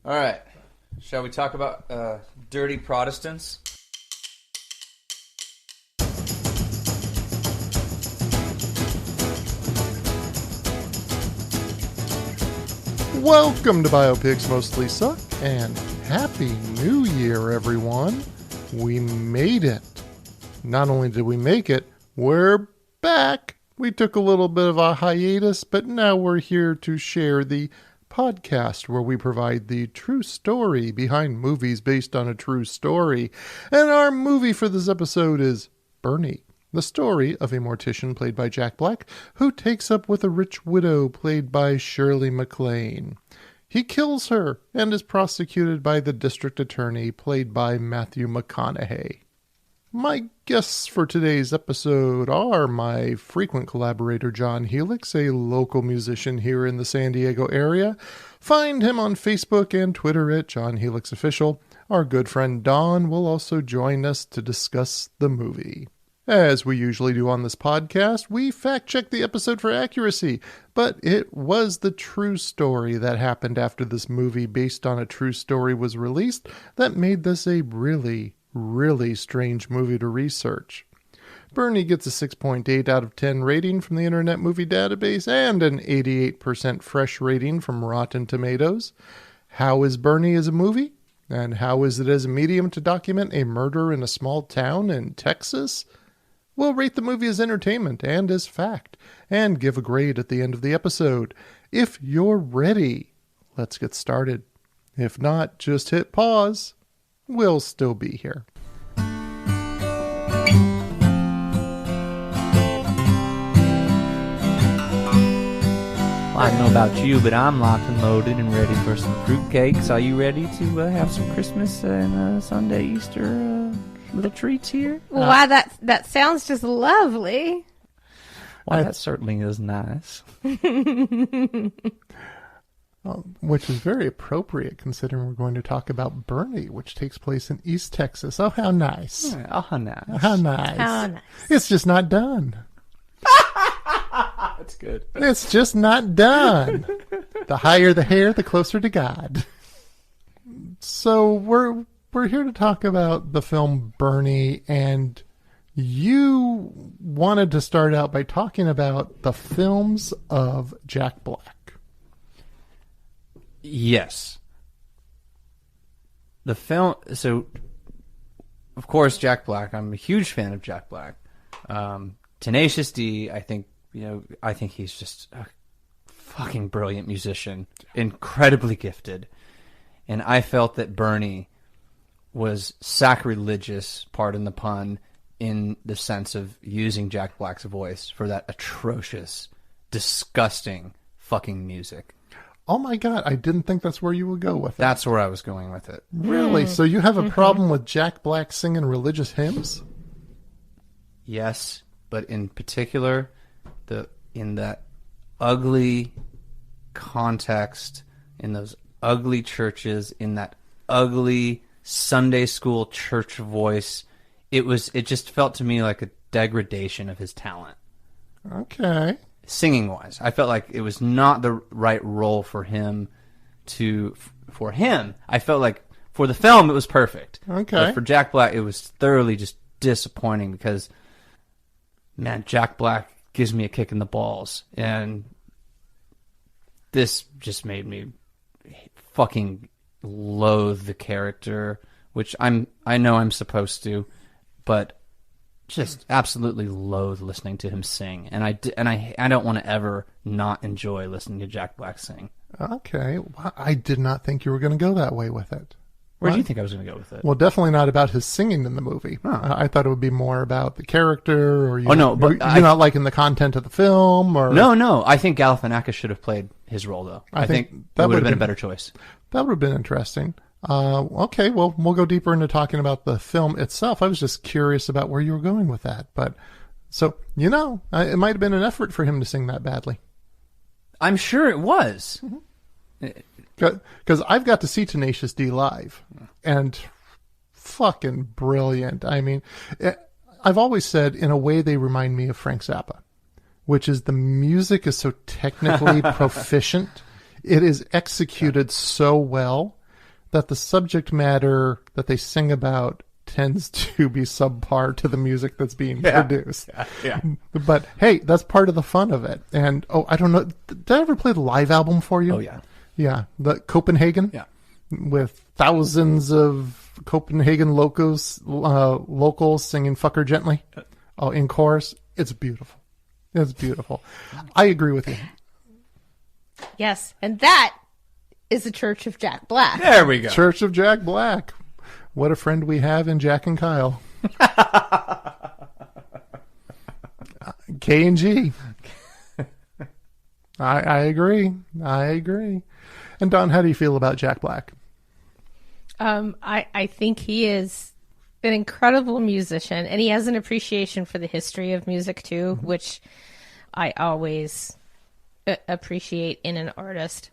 All right. Shall we talk about dirty Protestants? Welcome to Biopics Mostly Suck, and Happy New Year, everyone. We made it. Not only did we make it, we're back. We took a little bit of a hiatus, but now we're here to share the podcast where we provide the true story behind movies based on a true story. And our movie for this episode is Bernie, the story of a mortician played by Jack Black who takes up with a rich widow played by Shirley MacLaine. He kills her and is prosecuted by the district attorney played by Matthew McConaughey. My guests for today's episode are my frequent collaborator John Helix, a local musician here in the San Diego area. Find him on Facebook and Twitter at John Helix Official. Our good friend Don will also join us to discuss the movie. As we usually do on this podcast, we fact-check the episode for accuracy, but it was the true story that happened after this movie based on a true story was released that made this a really strange movie to research. Bernie gets a 6.8 out of 10 rating from the Internet Movie Database and an 88% fresh rating from Rotten Tomatoes. How is Bernie as a movie? And how is it as a medium to document a murder in a small town in Texas? We'll rate the movie as entertainment and as fact, and give a grade at the end of the episode. If you're ready, let's get started. If not, just hit pause. We'll still be here. I don't know about you, but I'm locked and loaded and ready for some fruitcakes. Are you ready to have some Christmas and Sunday, Easter little treats here? Why, that sounds just lovely. Why, that certainly is nice. Which is very appropriate considering we're going to talk about Bernie, which takes place in East Texas. Oh, how nice. Oh, how nice. How nice. How nice. It's just not done. That's good. It's just not done. The higher the hair, the closer to God. So we're here to talk about the film Bernie, and you wanted to start out by talking about the films of Jack Black. Yes. The film, so, of course, Jack Black. I'm a huge fan of Jack Black. Tenacious D, I think he's just a fucking brilliant musician, incredibly gifted. And I felt that Bernie was sacrilegious, pardon the pun, in the sense of using Jack Black's voice for that atrocious, disgusting fucking music. Oh my God, I didn't think that's where you would go with it. That's where I was going with it. Really? So you have a problem with Jack Black singing religious hymns? Yes, but in particular, in that ugly context, in those ugly churches, in that ugly Sunday school church voice, it just felt to me like a degradation of his talent. Okay. Singing wise, I felt like it was not the right role for him. I felt like for the film it was perfect. Okay. But for Jack Black, it was thoroughly just disappointing because, man, Jack Black gives me a kick in the balls, and this just made me fucking loathe the character, which I know I'm supposed to, but just absolutely loathe listening to him sing, and I don't want to ever not enjoy listening to Jack Black sing. Okay, well, I did not think you were going to go that way with it. Where do you think I was going to go with it? Well, definitely not about his singing in the movie. Oh. I thought it would be more about the character, or you're not liking the content of the film, or no. I think Galifianakis should have played his role, though. I think that would have been a better choice. That would have been interesting. Okay, well, we'll go deeper into talking about the film itself. I was just curious about where you were going with that. But so, it might have been an effort for him to sing that badly. I'm sure it was. Because I've got to see Tenacious D live, and fucking brilliant. I mean, I've always said, in a way, they remind me of Frank Zappa, which is the music is so technically proficient. It is executed so well that the subject matter that they sing about tends to be subpar to the music that's being produced. Yeah. But hey, that's part of the fun of it. And I don't know, did I ever play the live album for you? Oh, yeah. Yeah, the Copenhagen. Yeah. With thousands of Copenhagen locals singing "Fuck Her Gently," in chorus. It's beautiful. It's beautiful. I agree with you. Yes, and that is the Church of Jack Black. There we go. Church of Jack Black. What a friend we have in Jack and Kyle. K and G. I agree. I agree. And Don, how do you feel about Jack Black? I think he is an incredible musician, and he has an appreciation for the history of music too, which I always appreciate in an artist.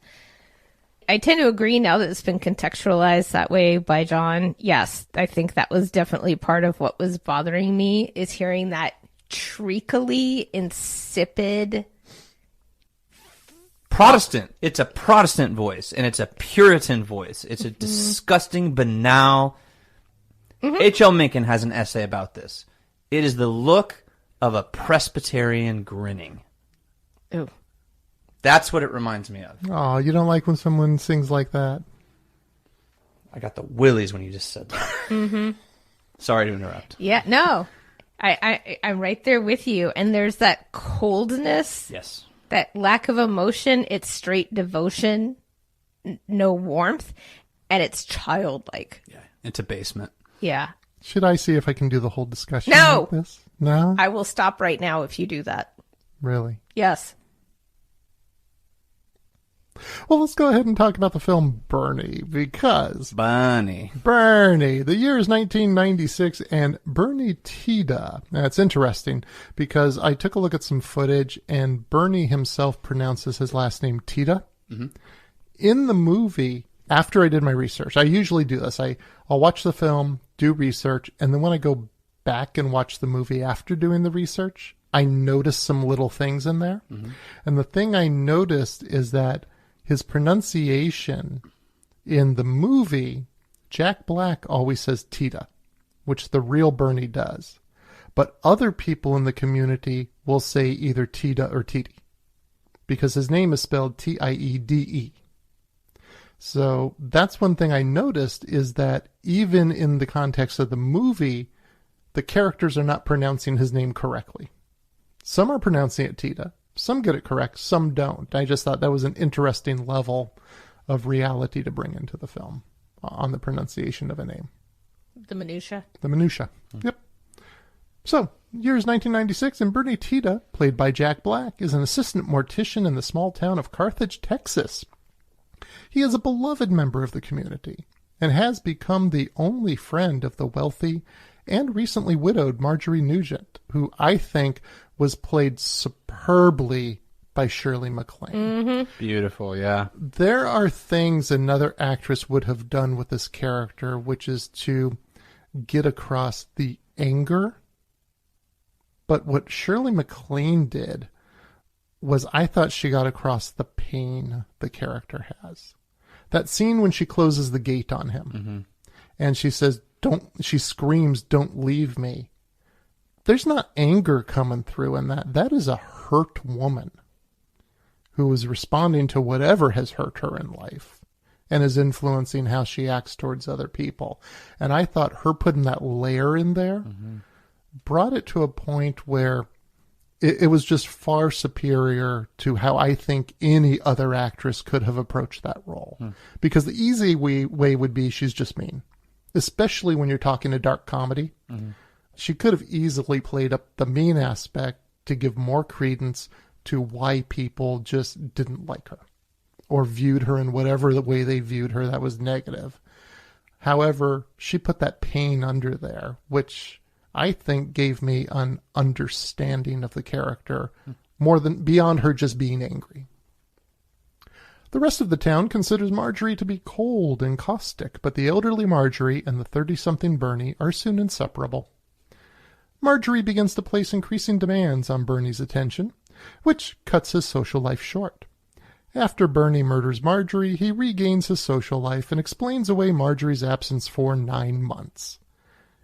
I tend to agree now that it's been contextualized that way by John. Yes, I think that was definitely part of what was bothering me, is hearing that treacly, insipid. Protestant. It's a Protestant voice, and it's a Puritan voice. It's a disgusting, banal. H.L. Mencken has an essay about this. It is the look of a Presbyterian grinning. Ooh. That's what it reminds me of. Oh, you don't like when someone sings like that? I got the willies when you just said that. Sorry to interrupt. Yeah, no. I'm right there with you. And there's that coldness. Yes. That lack of emotion. It's straight devotion, no warmth, and it's childlike. Yeah. It's a basement. Yeah. Should I see if I can do the whole discussion No! like this? No? I will stop right now if you do that. Really? Yes. Well, let's go ahead and talk about the film Bernie, because Bunny. Bernie, the year is 1996, and Bernie Tiede. Now, it's interesting because I took a look at some footage, and Bernie himself pronounces his last name Tiede. In the movie, after I did my research, I usually do this. I'll watch the film, do research, and then when I go back and watch the movie after doing the research, I notice some little things in there. And the thing I noticed is that his pronunciation in the movie, Jack Black always says Tiede, which the real Bernie does. But other people in the community will say either Tiede or Tiede, because his name is spelled Tiede. So that's one thing I noticed, is that even in the context of the movie, the characters are not pronouncing his name correctly. Some are pronouncing it Tiede. Some get it correct, some don't. I just thought that was an interesting level of reality to bring into the film on the pronunciation of a name. The minutia. The minutia. Yep. So, year is 1996, and Bernie Tiede, played by Jack Black, is an assistant mortician in the small town of Carthage, Texas. He is a beloved member of the community and has become the only friend of the wealthy and recently widowed Marjorie Nugent, who I think was played superbly by Shirley MacLaine. Beautiful, yeah. There are things another actress would have done with this character, which is to get across the anger. But what Shirley MacLaine did was, I thought she got across the pain the character has. That scene when she closes the gate on him and she says, she screams, "Don't leave me." There's not anger coming through in that. That is a hurt woman who is responding to whatever has hurt her in life and is influencing how she acts towards other people. And I thought her putting that layer in there brought it to a point where it was just far superior to how I think any other actress could have approached that role. Because the easy way would be she's just mean, especially when you're talking a dark comedy. She could have easily played up the mean aspect to give more credence to why people just didn't like her or viewed her in whatever the way they viewed her that was negative. However, she put that pain under there, which I think gave me an understanding of the character more than beyond her just being angry. The rest of the town considers Marjorie to be cold and caustic, but the elderly Marjorie and the 30-something Bernie are soon inseparable. Marjorie begins to place increasing demands on Bernie's attention, which cuts his social life short. After Bernie murders Marjorie, he regains his social life and explains away Marjorie's absence for 9 months.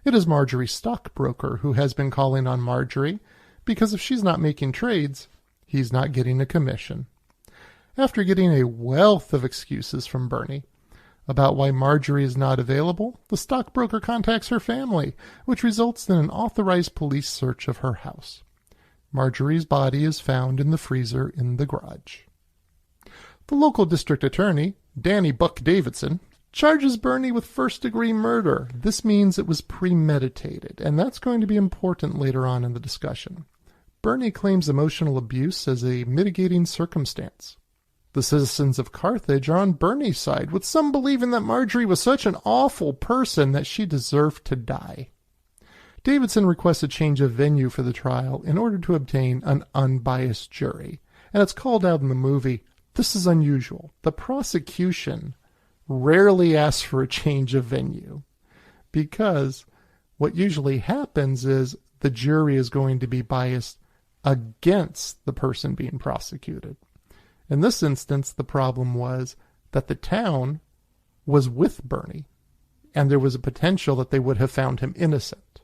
It is Marjorie's stockbroker who has been calling on Marjorie, because if she's not making trades, he's not getting a commission. After getting a wealth of excuses from Bernie about why Marjorie is not available, the stockbroker contacts her family, which results in an authorized police search of her house. Marjorie's body is found in the freezer in the garage. The local district attorney, Danny Buck Davidson, charges Bernie with first-degree murder. This means it was premeditated, and that's going to be important later on in the discussion. Bernie claims emotional abuse as a mitigating circumstance. The citizens of Carthage are on Bernie's side, with some believing that Marjorie was such an awful person that she deserved to die. Davidson requests a change of venue for the trial in order to obtain an unbiased jury, and it's called out in the movie. This is unusual. The prosecution rarely asks for a change of venue, because what usually happens is the jury is going to be biased against the person being prosecuted. In this instance, the problem was that the town was with Bernie, and there was a potential that they would have found him innocent.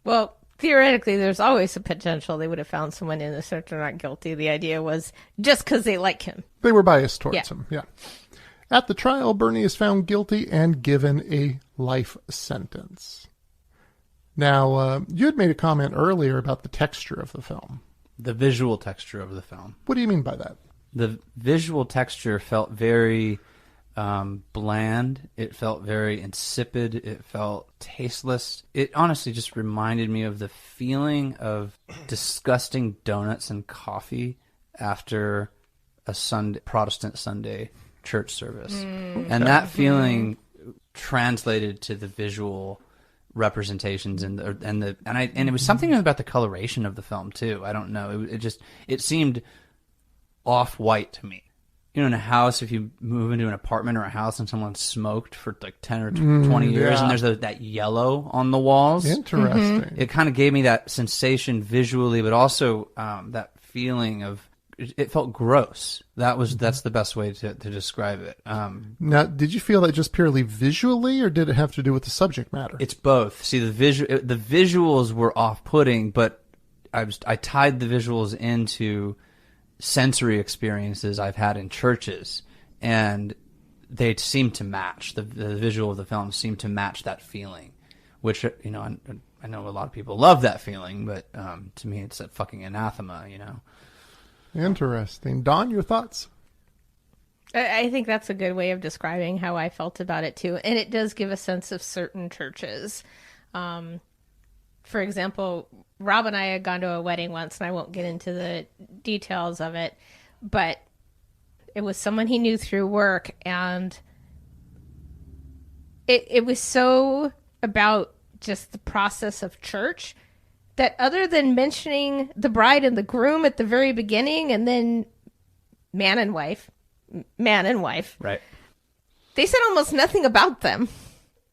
Well, theoretically, there's always a potential they would have found someone innocent or not guilty. The idea was just because they like him. They were biased towards him, yeah. At the trial, Bernie is found guilty and given a life sentence. Now, you had made a comment earlier about the texture of the film. The visual texture of the film. What do you mean by that? The visual texture felt very bland. It felt very insipid. It felt tasteless. It honestly just reminded me of the feeling of disgusting donuts and coffee after a Protestant Sunday church service. And that feeling translated to the visual representations and it was something about the coloration of the film too. I don't know. It seemed off-white to me. You know, in a house, if you move into an apartment or a house and someone smoked for like 10 or 20 years and there's that yellow on the walls. Interesting. It kind of gave me that sensation visually, but also that feeling of, it felt gross. That's the best way to describe it. Now, did you feel that just purely visually, or did it have to do with the subject matter? It's both. See, the visuals were off-putting, but I tied the visuals into sensory experiences I've had in churches, and they seemed to match. The visual of the film seemed to match that feeling, which, you know, I know a lot of people love that feeling, but to me it's a fucking anathema, you know. Interesting. Dawn, your thoughts? I think that's a good way of describing how I felt about it too, and it does give a sense of certain churches. For example, Rob and I had gone to a wedding once, and I won't get into the details of it, but it was someone he knew through work, and it was so about just the process of church that other than mentioning the bride and the groom at the very beginning and then man and wife, right? They said almost nothing about them.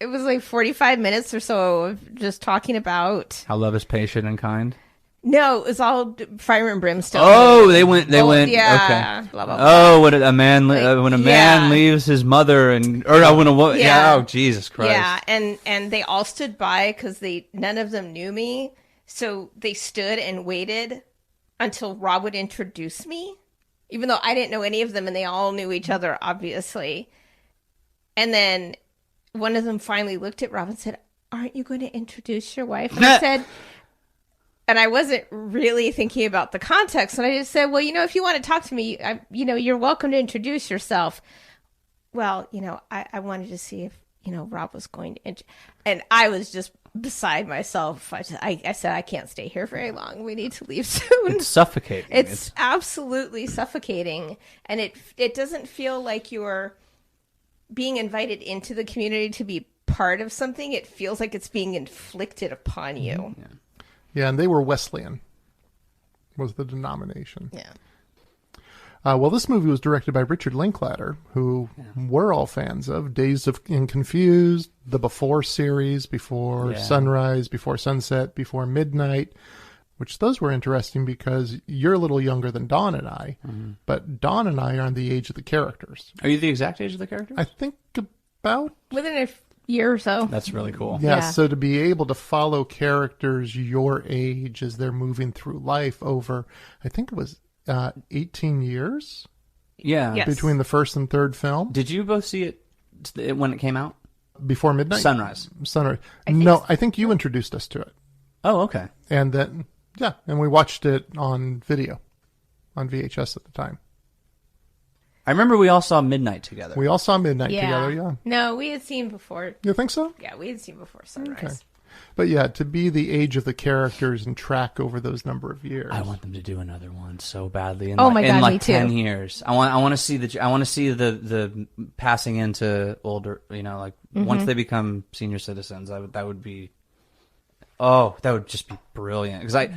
It was like 45 minutes or so of just talking about how love is patient and kind. No, it was all fire and brimstone. Oh, they went. Yeah. Okay. Blah, blah, blah. Oh, when a man leaves his mother oh, Jesus Christ. Yeah, and they all stood by because none of them knew me, so they stood and waited until Rob would introduce me, even though I didn't know any of them, and they all knew each other, obviously. And then one of them finally looked at Rob and said, "Aren't you going to introduce your wife?" And I said, and I wasn't really thinking about the context. And I just said, well, if you want to talk to me, you're welcome to introduce yourself. Well, I wanted to see if, Rob was going to, and I was just beside myself. I said, I can't stay here very long. We need to leave soon. It's suffocating. It's absolutely suffocating. And it doesn't feel like you're being invited into the community to be part of something. It feels like it's being inflicted upon you. Yeah, and they were Wesleyan, was the denomination. Yeah. Well, this movie was directed by Richard Linklater, who we're all fans of. Dazed and Confused, the Before series, Before Sunrise, Before Sunset, Before Midnight. which those were interesting because you're a little younger than Dawn and I, but Dawn and I are on the age of the characters. Are you the exact age of the character? I think about... Within a year or so. That's really cool. Yeah, Yeah. so to be able to follow characters your age as they're moving through life over, I think it was 18 years Yeah. Yes. between the first and third film. Did you both see it when it came out? Before midnight? Sunrise. Sunrise. think No, so. I think you introduced us to it. Oh, okay. And then, yeah, and we watched it on video, on VHS at the time. I remember we all saw Midnight together. We all saw Midnight Yeah. together, yeah. No, we had seen before. You think so? Yeah, we had seen before Sunrise. Okay. But yeah, to be the age of the characters and track over those number of years. I want them to do another one so badly. In Oh like, my in God, like me too. 10 years. I want to see the passing into older. Like once they become senior citizens, that would be. Oh, that would just be brilliant. Because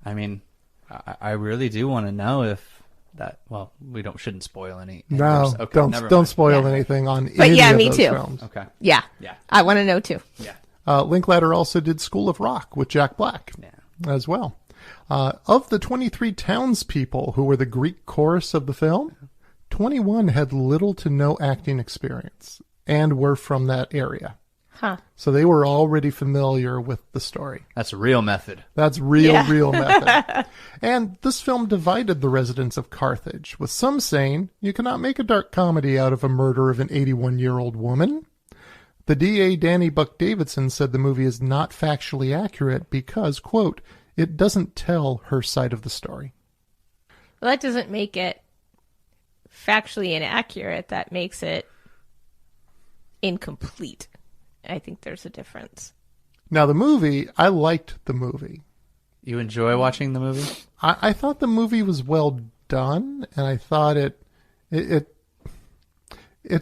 I really do want to know if that. Well, we shouldn't spoil any. No, Okay, never don't mind. spoil Yeah. anything on But any yeah, of me those too. films. Okay. Yeah. Yeah. I want to know too. Yeah. Linklater also did School of Rock with Jack Black Yeah. as well. Of the 23 townspeople who were the Greek chorus of the film, 21 had little to no acting experience and were from that area. Huh. So they were already familiar with the story. That's a real method. That's real Yeah. method. And this film divided the residents of Carthage, with some saying, you cannot make a dark comedy out of a murder of an 81-year-old woman. The DA, Danny Buck Davidson, said the movie is not factually accurate because, quote, it doesn't tell her side of the story. Well, that doesn't make it factually inaccurate. That makes it incomplete. I think there's a difference. Now, the movie, I liked the movie. You enjoy watching the movie? I thought the movie was well done, and I thought it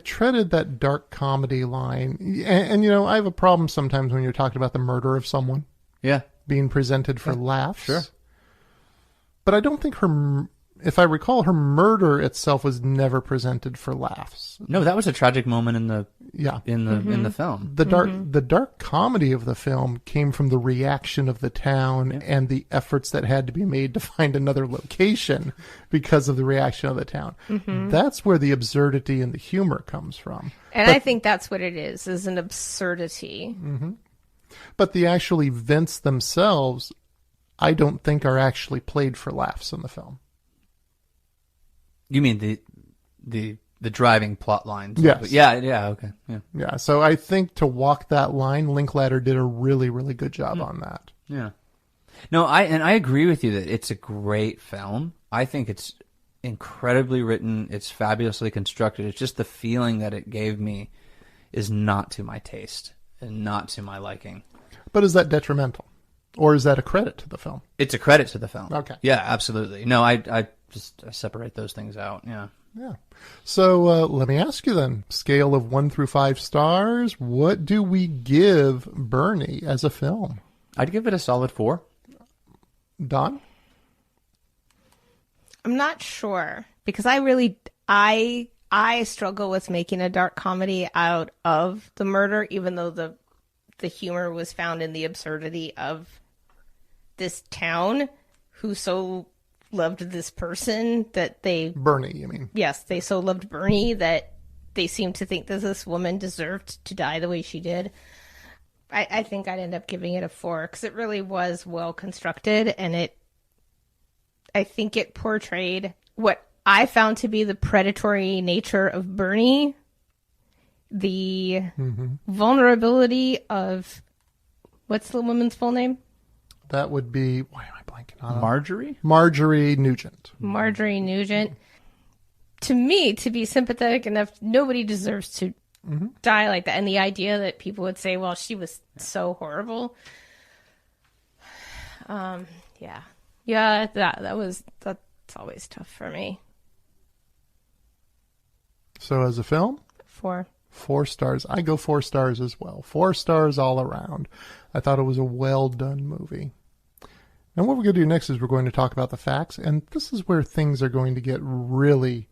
treaded that dark comedy line. And I have a problem sometimes when you're talking about the murder of someone Yeah. being presented for laughs. Sure. But I don't think if I recall, her murder itself was never presented for laughs. No, that was a tragic moment in the Yeah. in the film. The dark comedy of the film came from the reaction of the town and the efforts that had to be made to find another location because of the reaction of the town. That's where the absurdity and the humor comes from. And I think that's what it is an absurdity. But the actual events themselves, I don't think are actually played for laughs in the film. You mean the driving plot lines? Yes. Yeah. Okay. Yeah. Yeah, so I think to walk that line, Linklater did a really, really good job on that. Yeah. No, I agree with you that it's a great film. I think it's incredibly written. It's fabulously constructed. It's just the feeling that it gave me is not to my taste and not to my liking. But is that detrimental? Or is that a credit to the film? It's a credit to the film. Okay. Yeah, absolutely. No, I just separate those things out. Yeah. Yeah. So let me ask you then, scale of 1 through 5 stars, what do we give Bernie as a film? I'd give it a solid 4. Don? I'm not sure because I struggle with making a dark comedy out of the murder, even though the humor was found in the absurdity of this town who so loved this person that they Bernie, you mean? yes, they so loved Bernie that they seemed to think that this woman deserved to die the way she did. I think I'd end up giving it a 4 because it really was well constructed, and I think it portrayed what I found to be the predatory nature of Bernie, the vulnerability of what's the woman's full name? That would be, why am I blanking on it? Marjorie? Marjorie Nugent. Marjorie Nugent. To me, to be sympathetic enough, nobody deserves to die like that. And the idea that people would say, well, she was so horrible. Yeah. Yeah, that's always tough for me. So as a film, 4. 4 stars. I go 4 stars as well. 4 stars all around. I thought it was a well done movie. And what we're going to do next is we're going to talk about the facts, and this is where things are going to get really,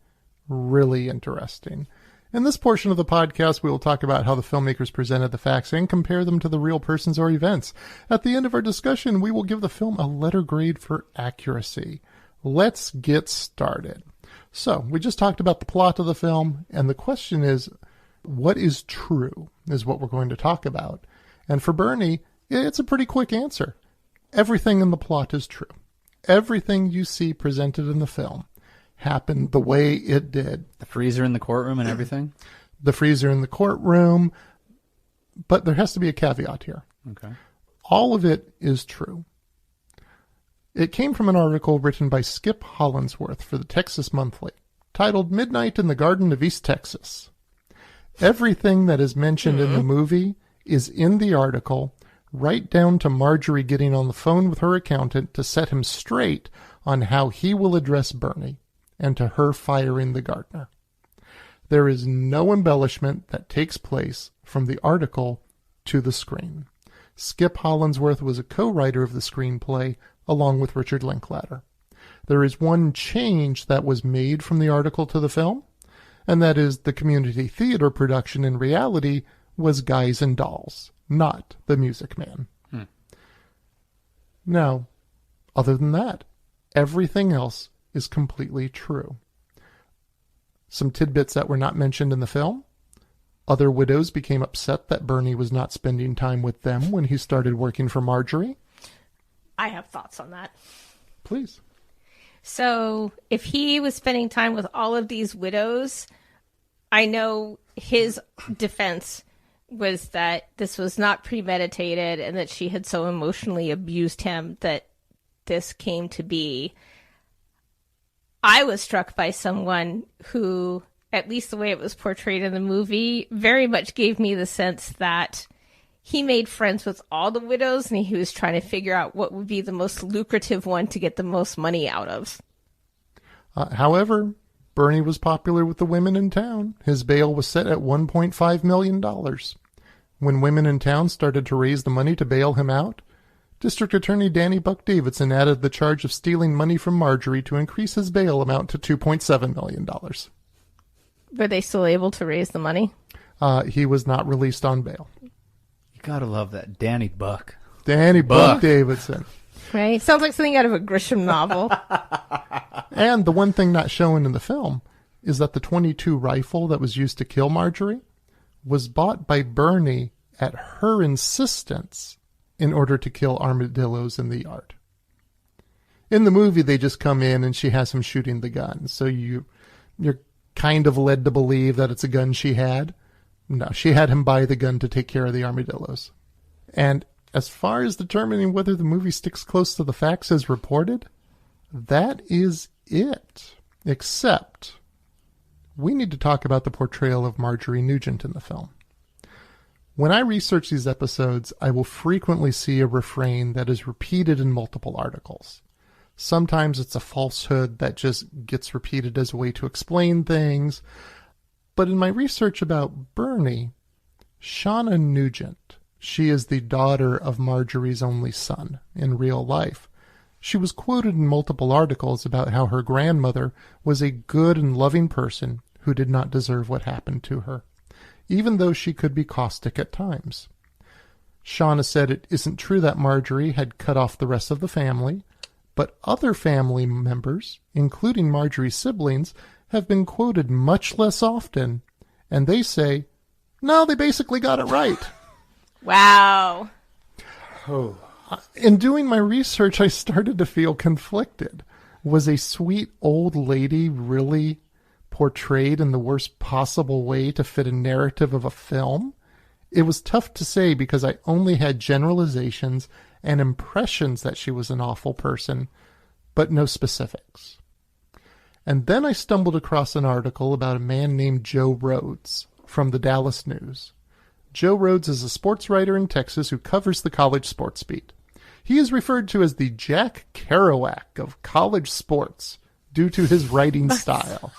really interesting. In this portion of the podcast, we will talk about how the filmmakers presented the facts and compare them to the real persons or events. At the end of our discussion, we will give the film a letter grade for accuracy. Let's get started. So, we just talked about the plot of the film, and the question is, what is true is what we're going to talk about. And for Bernie, it's a pretty quick answer. Everything in the plot is true. Everything you see presented in the film happened the way it did. The freezer in the courtroom and everything? The freezer in the courtroom. But there has to be a caveat here. Okay. All of it is true. It came from an article written by Skip Hollandsworth for the Texas Monthly, titled Midnight in the Garden of East Texas. Everything that is mentioned in the movie is in the article, right down to Marjorie getting on the phone with her accountant to set him straight on how he will address Bernie, and to her firing the gardener. There is no embellishment that takes place from the article to the screen. Skip Hollandsworth was a co-writer of the screenplay, along with Richard Linklater. There is one change that was made from the article to the film, and that is the community theater production in reality was Guys and Dolls, not The Music Man. Now, other than that, everything else is completely true. Some tidbits that were not mentioned in the film. Other widows became upset that Bernie was not spending time with them when he started working for Marjorie. I have thoughts on that. Please. So if he was spending time with all of these widows, I know his defense was that this was not premeditated and that she had so emotionally abused him that this came to be. I was struck by someone who, at least the way it was portrayed in the movie, very much gave me the sense that he made friends with all the widows and he was trying to figure out what would be the most lucrative one to get the most money out of. However, Bernie was popular with the women in town. His bail was set at $1.5 million. When women in town started to raise the money to bail him out, District Attorney Danny Buck Davidson added the charge of stealing money from Marjorie to increase his bail amount to $2.7 million. Were they still able to raise the money? He was not released on bail. You gotta love that. Danny Buck. Danny Buck Davidson. Right? Sounds like something out of a Grisham novel. And the one thing not shown in the film is that the .22 rifle that was used to kill Marjorie was bought by Bernie at her insistence in order to kill armadillos in the yard. In the movie, they just come in and she has him shooting the gun. So you're kind of led to believe that it's a gun she had. No, she had him buy the gun to take care of the armadillos. And as far as determining whether the movie sticks close to the facts as reported, that is it. Except, we need to talk about the portrayal of Marjorie Nugent in the film. When I research these episodes, I will frequently see a refrain that is repeated in multiple articles. Sometimes it's a falsehood that just gets repeated as a way to explain things. But in my research about Bernie, Shauna Nugent, she is the daughter of Marjorie's only son in real life. She was quoted in multiple articles about how her grandmother was a good and loving person who did not deserve what happened to her, even though she could be caustic at times. Shauna said it isn't true that Marjorie had cut off the rest of the family, but other family members, including Marjorie's siblings, have been quoted much less often, and they say, no, they basically got it right. Wow. Oh. In doing my research, I started to feel conflicted. Was a sweet old lady really portrayed in the worst possible way to fit a narrative of a film? It was tough to say because I only had generalizations and impressions that she was an awful person, but no specifics. And then I stumbled across an article about a man named Joe Rhodes from the Dallas News. Joe Rhodes is a sports writer in Texas who covers the college sports beat. He is referred to as the Jack Kerouac of college sports due to his writing style.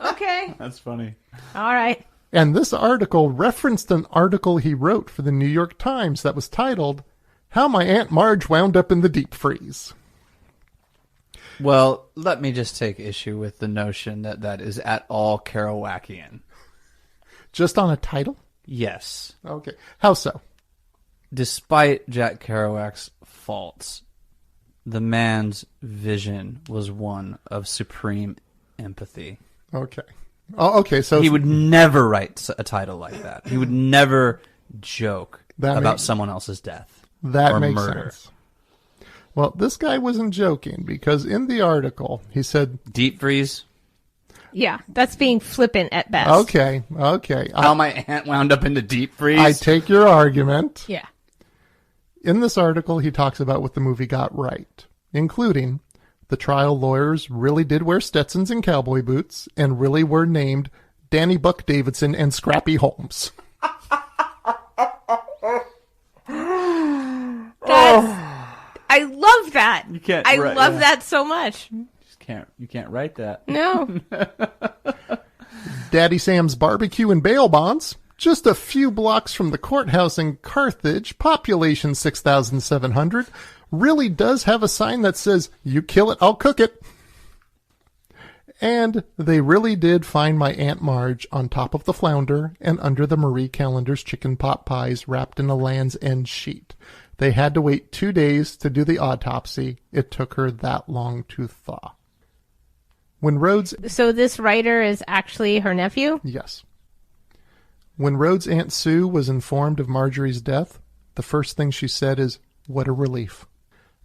Okay. That's funny. All right. And this article referenced an article he wrote for the New York Times that was titled, How My Aunt Marge Wound Up in the Deep Freeze. Well, let me just take issue with the notion that that is at all Kerouacian. Just on a title? Yes. Okay. How so? Despite Jack Kerouac's faults, the man's vision was one of supreme empathy. Okay. Oh, okay. So He would never write a title like that. He would never joke about someone else's death that or makes murder. sense. Well, this guy wasn't joking because in the article he said, Deep freeze. Yeah, that's being flippant at best. okay. How my aunt wound up into deep freeze. I take your argument. Yeah. In this article, he talks about what the movie got right, including the trial lawyers really did wear Stetsons and cowboy boots and really were named Danny Buck Davidson and Scrappy Holmes. I love that. You can't I write- love yeah. that so much. You can't write that. No. Daddy Sam's Barbecue and Bail Bonds, just a few blocks from the courthouse in Carthage, population 6,700, really does have a sign that says, "You kill it, I'll cook it." And they really did find my Aunt Marge on top of the flounder and under the Marie Callender's chicken pot pies wrapped in a Land's End sheet. They had to wait 2 days to do the autopsy. It took her that long to thaw. When Rhodes... So this writer is actually her nephew? Yes. When Rhodes' Aunt Sue was informed of Marjorie's death, the first thing she said is, "What a relief."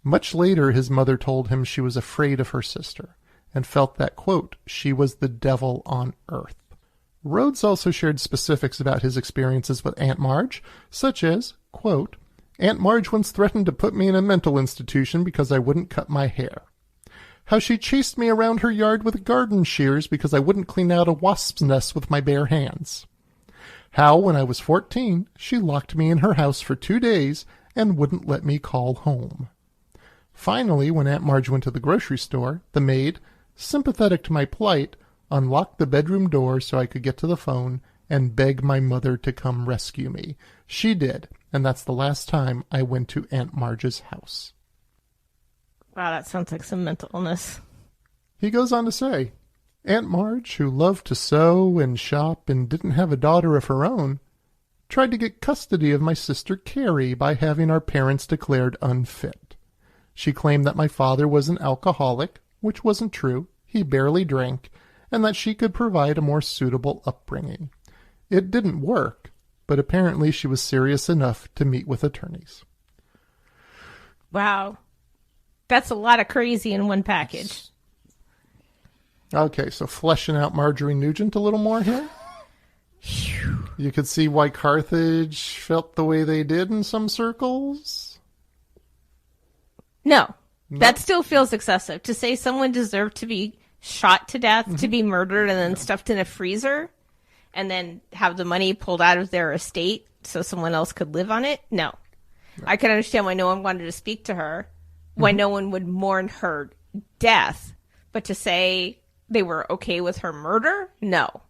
Much later, his mother told him she was afraid of her sister and felt that, quote, she was the devil on earth. Rhodes also shared specifics about his experiences with Aunt Marge, such as, quote, "Aunt Marge once threatened to put me in a mental institution because I wouldn't cut my hair. How she chased me around her yard with garden shears because I wouldn't clean out a wasp's nest with my bare hands. How, when I was 14, she locked me in her house for 2 days and wouldn't let me call home. Finally, when Aunt Marge went to the grocery store, the maid, sympathetic to my plight, unlocked the bedroom door so I could get to the phone and beg my mother to come rescue me. She did, and that's the last time I went to Aunt Marge's house." Wow, that sounds like some mental illness. He goes on to say, "Aunt Marge, who loved to sew and shop and didn't have a daughter of her own, tried to get custody of my sister Carrie by having our parents declared unfit. She claimed that my father was an alcoholic, which wasn't true, he barely drank, and that she could provide a more suitable upbringing. It didn't work, but apparently she was serious enough to meet with attorneys." Wow. That's a lot of crazy in one package. Okay, so fleshing out Marjorie Nugent a little more here. You could see why Carthage felt the way they did in some circles. No. That still feels excessive. To say someone deserved to be shot to death, to be murdered, and then stuffed in a freezer, and then have the money pulled out of their estate so someone else could live on it? No. I can understand why no one wanted to speak to her, why no one would mourn her death, but to say they were okay with her murder? No.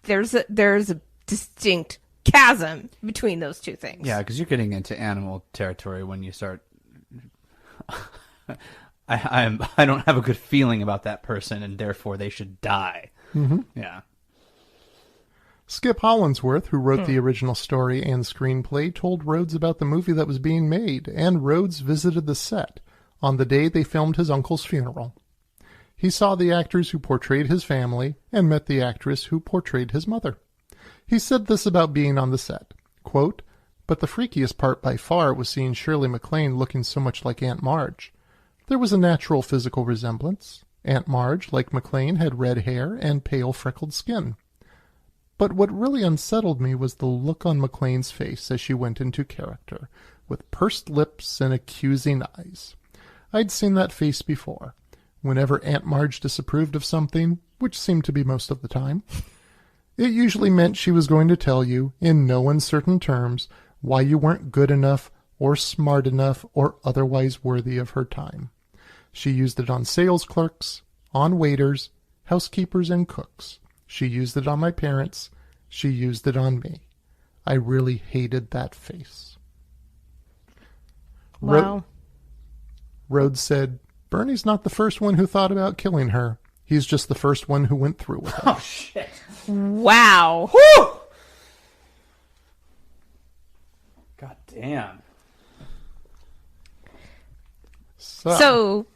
There's a distinct chasm between those two things. Yeah, because you're getting into animal territory when you start. I don't have a good feeling about that person, and therefore they should die. Mm-hmm. Yeah. Skip Hollandsworth, who wrote the original story and screenplay, told Rhodes about the movie that was being made, and Rhodes visited the set on the day they filmed his uncle's funeral. He saw the actors who portrayed his family and met the actress who portrayed his mother. He said this about being on the set, quote, "But the freakiest part by far was seeing Shirley MacLaine looking so much like Aunt Marge. There was a natural physical resemblance. Aunt Marge, like MacLaine, had red hair and pale freckled skin. But what really unsettled me was the look on MacLane's face as she went into character, with pursed lips and accusing eyes. I'd seen that face before. Whenever Aunt Marge disapproved of something, which seemed to be most of the time, it usually meant she was going to tell you, in no uncertain terms, why you weren't good enough or smart enough or otherwise worthy of her time. She used it on sales clerks, on waiters, housekeepers, and cooks. She used it on my parents. She used it on me. I really hated that face." Wow. Rhodes said, Bernie's not the first one who thought about killing her. He's just the first one who went through with it. Oh, shit. Wow. Woo! God damn. So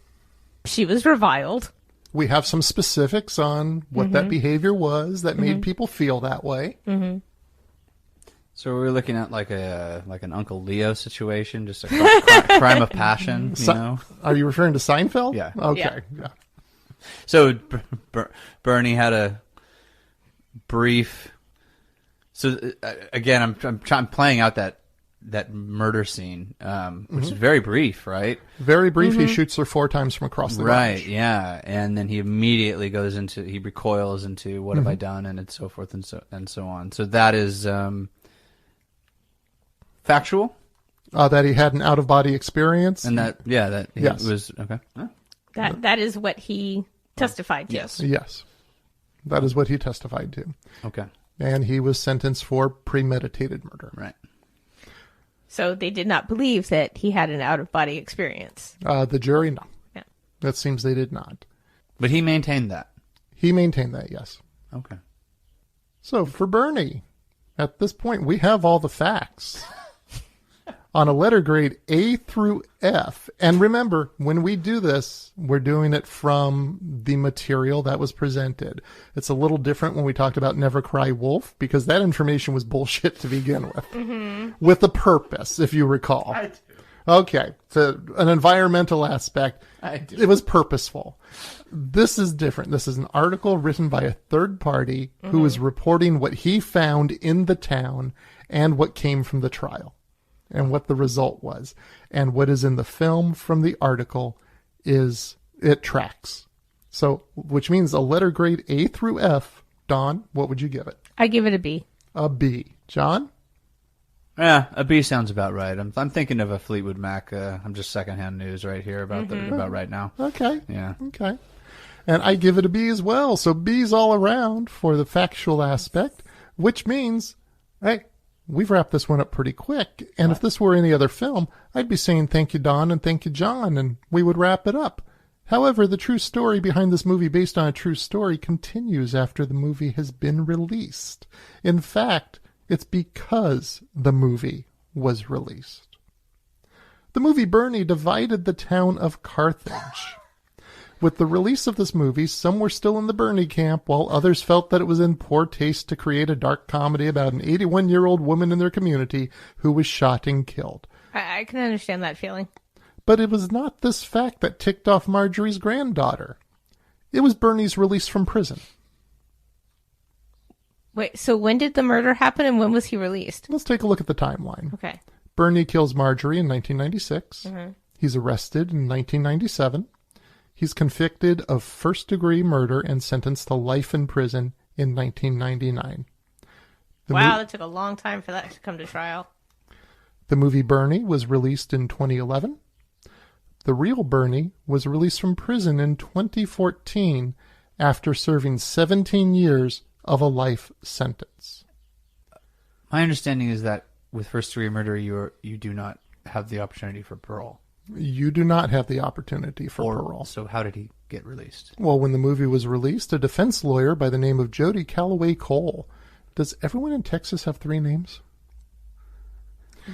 she was reviled. We have some specifics on what that behavior was that made people feel that way. Mm-hmm. So we're looking at like an Uncle Leo situation, just a crime of passion, you know? Are you referring to Seinfeld? Yeah. Okay. Yeah. So Bernie had a brief. So again, I'm playing out that murder scene, which is very brief, right? Very brief. He shoots her 4 times from across the Right. garage. Yeah, and then he immediately he recoils into what have I done, and so forth and so on. So that is factual, That he had an out-of-body experience. and that he Yes. was okay. Huh? That is what he testified to. Yes. Yes. That is what he testified to. Okay. And he was sentenced for premeditated murder. Right. So they did not believe that he had an out-of-body experience. The jury, no. Yeah. That seems they did not. But he maintained that. He maintained that, yes. Okay. So for Bernie, at this point, we have all the facts. On a letter grade A through F. And remember, when we do this, we're doing it from the material that was presented. It's a little different when we talked about Never Cry Wolf, because that information was bullshit to begin with. With a purpose, if you recall. I do. Okay, so an environmental aspect. I do. It was purposeful. This is different. This is an article written by a third party who is reporting what he found in the town and what came from the trial and what the result was. And what is in the film from the article is it tracks. So, which means a letter grade A through F. Dawn, what would you give it? I give it a B. A B. John? Yeah, a B sounds about right. I'm thinking of a Fleetwood Mac. I'm just secondhand news right here about right now. Okay. Yeah. Okay. And I give it a B as well. So B's all around for the factual aspect, which means, hey, we've wrapped this one up pretty quick. And if this were any other film, I'd be saying thank you, Don, and thank you, John, and we would wrap it up. However, the true story behind this movie based on a true story continues after the movie has been released. In fact, it's because the movie was released. The movie Bernie divided the town of Carthage. With the release of this movie, some were still in the Bernie camp, while others felt that it was in poor taste to create a dark comedy about an 81-year-old woman in their community who was shot and killed. I can understand that feeling. But it was not this fact that ticked off Marjorie's granddaughter. It was Bernie's release from prison. Wait, so when did the murder happen and when was he released? Let's take a look at the timeline. Okay. Bernie kills Marjorie in 1996. Mm-hmm. He's arrested in 1997. He's convicted of first-degree murder and sentenced to life in prison in 1999. That took a long time for that to come to trial. The movie Bernie was released in 2011. The real Bernie was released from prison in 2014 after serving 17 years of a life sentence. My understanding is that with first-degree murder, you do not have the opportunity for parole. You do not have the opportunity for parole. So how did he get released? Well, when the movie was released, a defense lawyer by the name of Jody Calloway Cole. Does everyone in Texas have 3 names?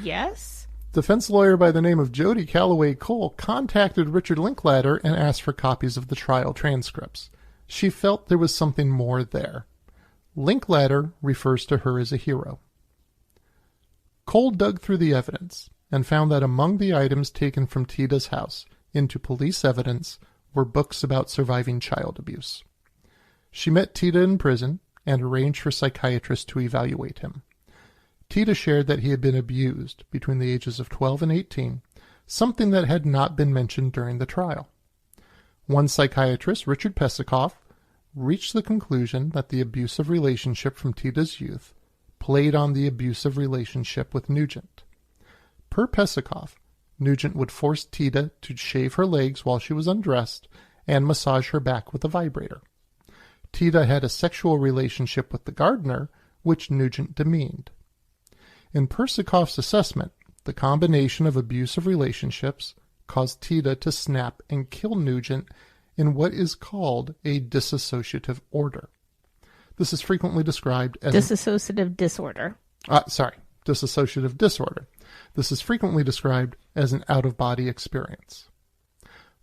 Yes. Defense lawyer by the name of Jody Calloway Cole contacted Richard Linklater and asked for copies of the trial transcripts. She felt there was something more there. Linklater refers to her as a hero. Cole dug through the evidence and found that among the items taken from Tiede's house into police evidence were books about surviving child abuse. She met Tiede in prison and arranged for psychiatrists to evaluate him. Tiede shared that he had been abused between the ages of 12 and 18, something that had not been mentioned during the trial. One psychiatrist, Richard Pesikoff, reached the conclusion that the abusive relationship from Tiede's youth played on the abusive relationship with Nugent. Per Pesikoff, Nugent would force Tiede to shave her legs while she was undressed and massage her back with a vibrator. Tiede had a sexual relationship with the gardener, which Nugent demeaned. In Persikoff's assessment, the combination of abusive relationships, caused Tiede to snap and kill Nugent in what is called a dissociative order. This is frequently described as Dissociative disorder. Dissociative disorder. This is frequently described as an out-of-body experience.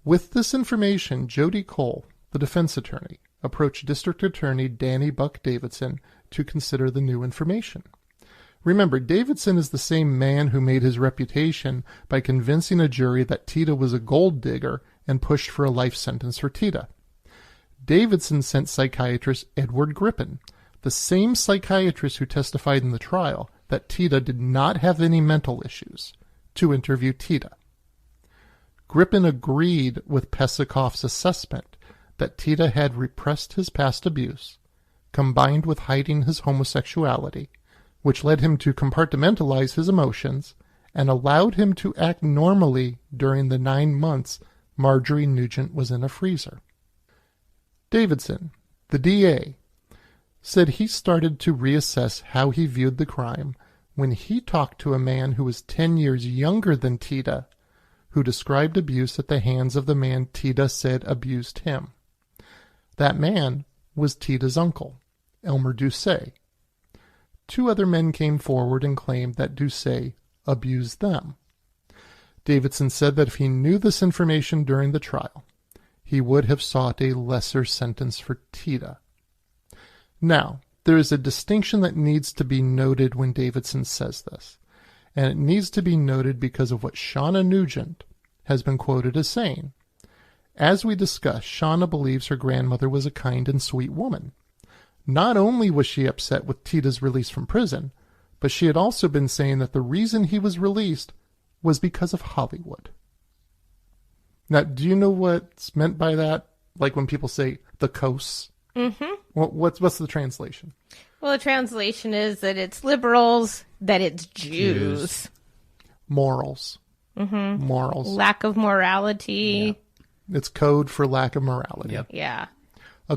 With this information, Jody Cole, the defense attorney, approached District Attorney Danny Buck Davidson to consider the new information. Remember, Davidson is the same man who made his reputation by convincing a jury that Tiede was a gold digger and pushed for a life sentence for Tiede. Davidson sent psychiatrist Edward Grippen, the same psychiatrist who testified in the trial that Tiede did not have any mental issues, to interview Tiede. Grippen agreed with Pesikoff's assessment that Tiede had repressed his past abuse, combined with hiding his homosexuality, which led him to compartmentalize his emotions and allowed him to act normally during the 9 months Marjorie Nugent was in a freezer. Davidson, the DA, said he started to reassess how he viewed the crime when he talked to a man who was 10 years younger than Tiede, who described abuse at the hands of the man Tiede said abused him. That man was Tiede's uncle, Elmer Doucet. 2 other men came forward and claimed that Doucet abused them. Davidson said that if he knew this information during the trial, he would have sought a lesser sentence for Tiede. Now, there is a distinction that needs to be noted when Davidson says this, and it needs to be noted because of what Shauna Nugent has been quoted as saying. As we discussed, Shauna believes her grandmother was a kind and sweet woman. Not only was she upset with Tiede's release from prison, but she had also been saying that the reason he was released was because of Hollywood. Now, do you know what's meant by that? Like when people say the coasts? Mm-hmm. What's the translation? Well, the translation is that it's liberals, that it's Jews. Morals. Mm-hmm. Morals. Lack of morality. Yeah. It's code for lack of morality. Yep. Yeah.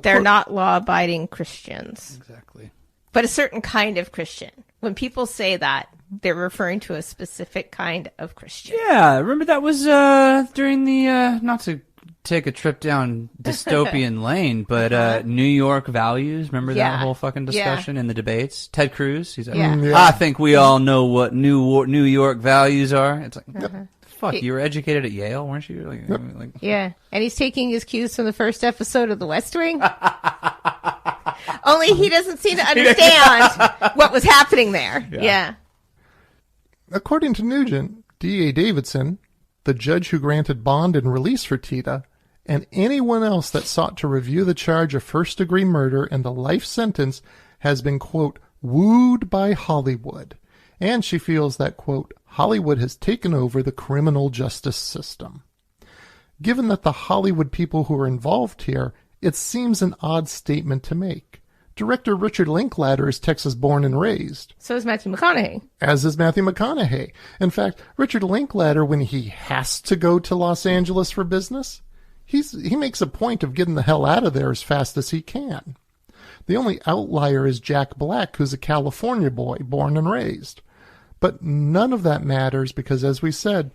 They're not law-abiding Christians. Exactly. But a certain kind of Christian. When people say that, they're referring to a specific kind of Christian. Yeah, remember that was during the, not to take a trip down dystopian lane, but New York values. Remember that whole fucking discussion in the debates? Ted Cruz, he's like, I think we all know what New York values are. It's like, fuck, you were educated at Yale, weren't you? Like, yeah, and he's taking his cues from the first episode of The West Wing. Only he doesn't seem to understand what was happening there. Yeah. According to Nugent, D.A. Davidson, the judge who granted bond and release for Tiede, and anyone else that sought to review the charge of first-degree murder and the life sentence has been, quote, wooed by Hollywood. And she feels that, quote, Hollywood has taken over the criminal justice system. Given that the Hollywood people who are involved here, it seems an odd statement to make. Director Richard Linklater is Texas born and raised. So is Matthew McConaughey. As is Matthew McConaughey. In fact, Richard Linklater, when he has to go to Los Angeles for business, he makes a point of getting the hell out of there as fast as he can. The only outlier is Jack Black, who's a California boy, born and raised. But none of that matters because, as we said,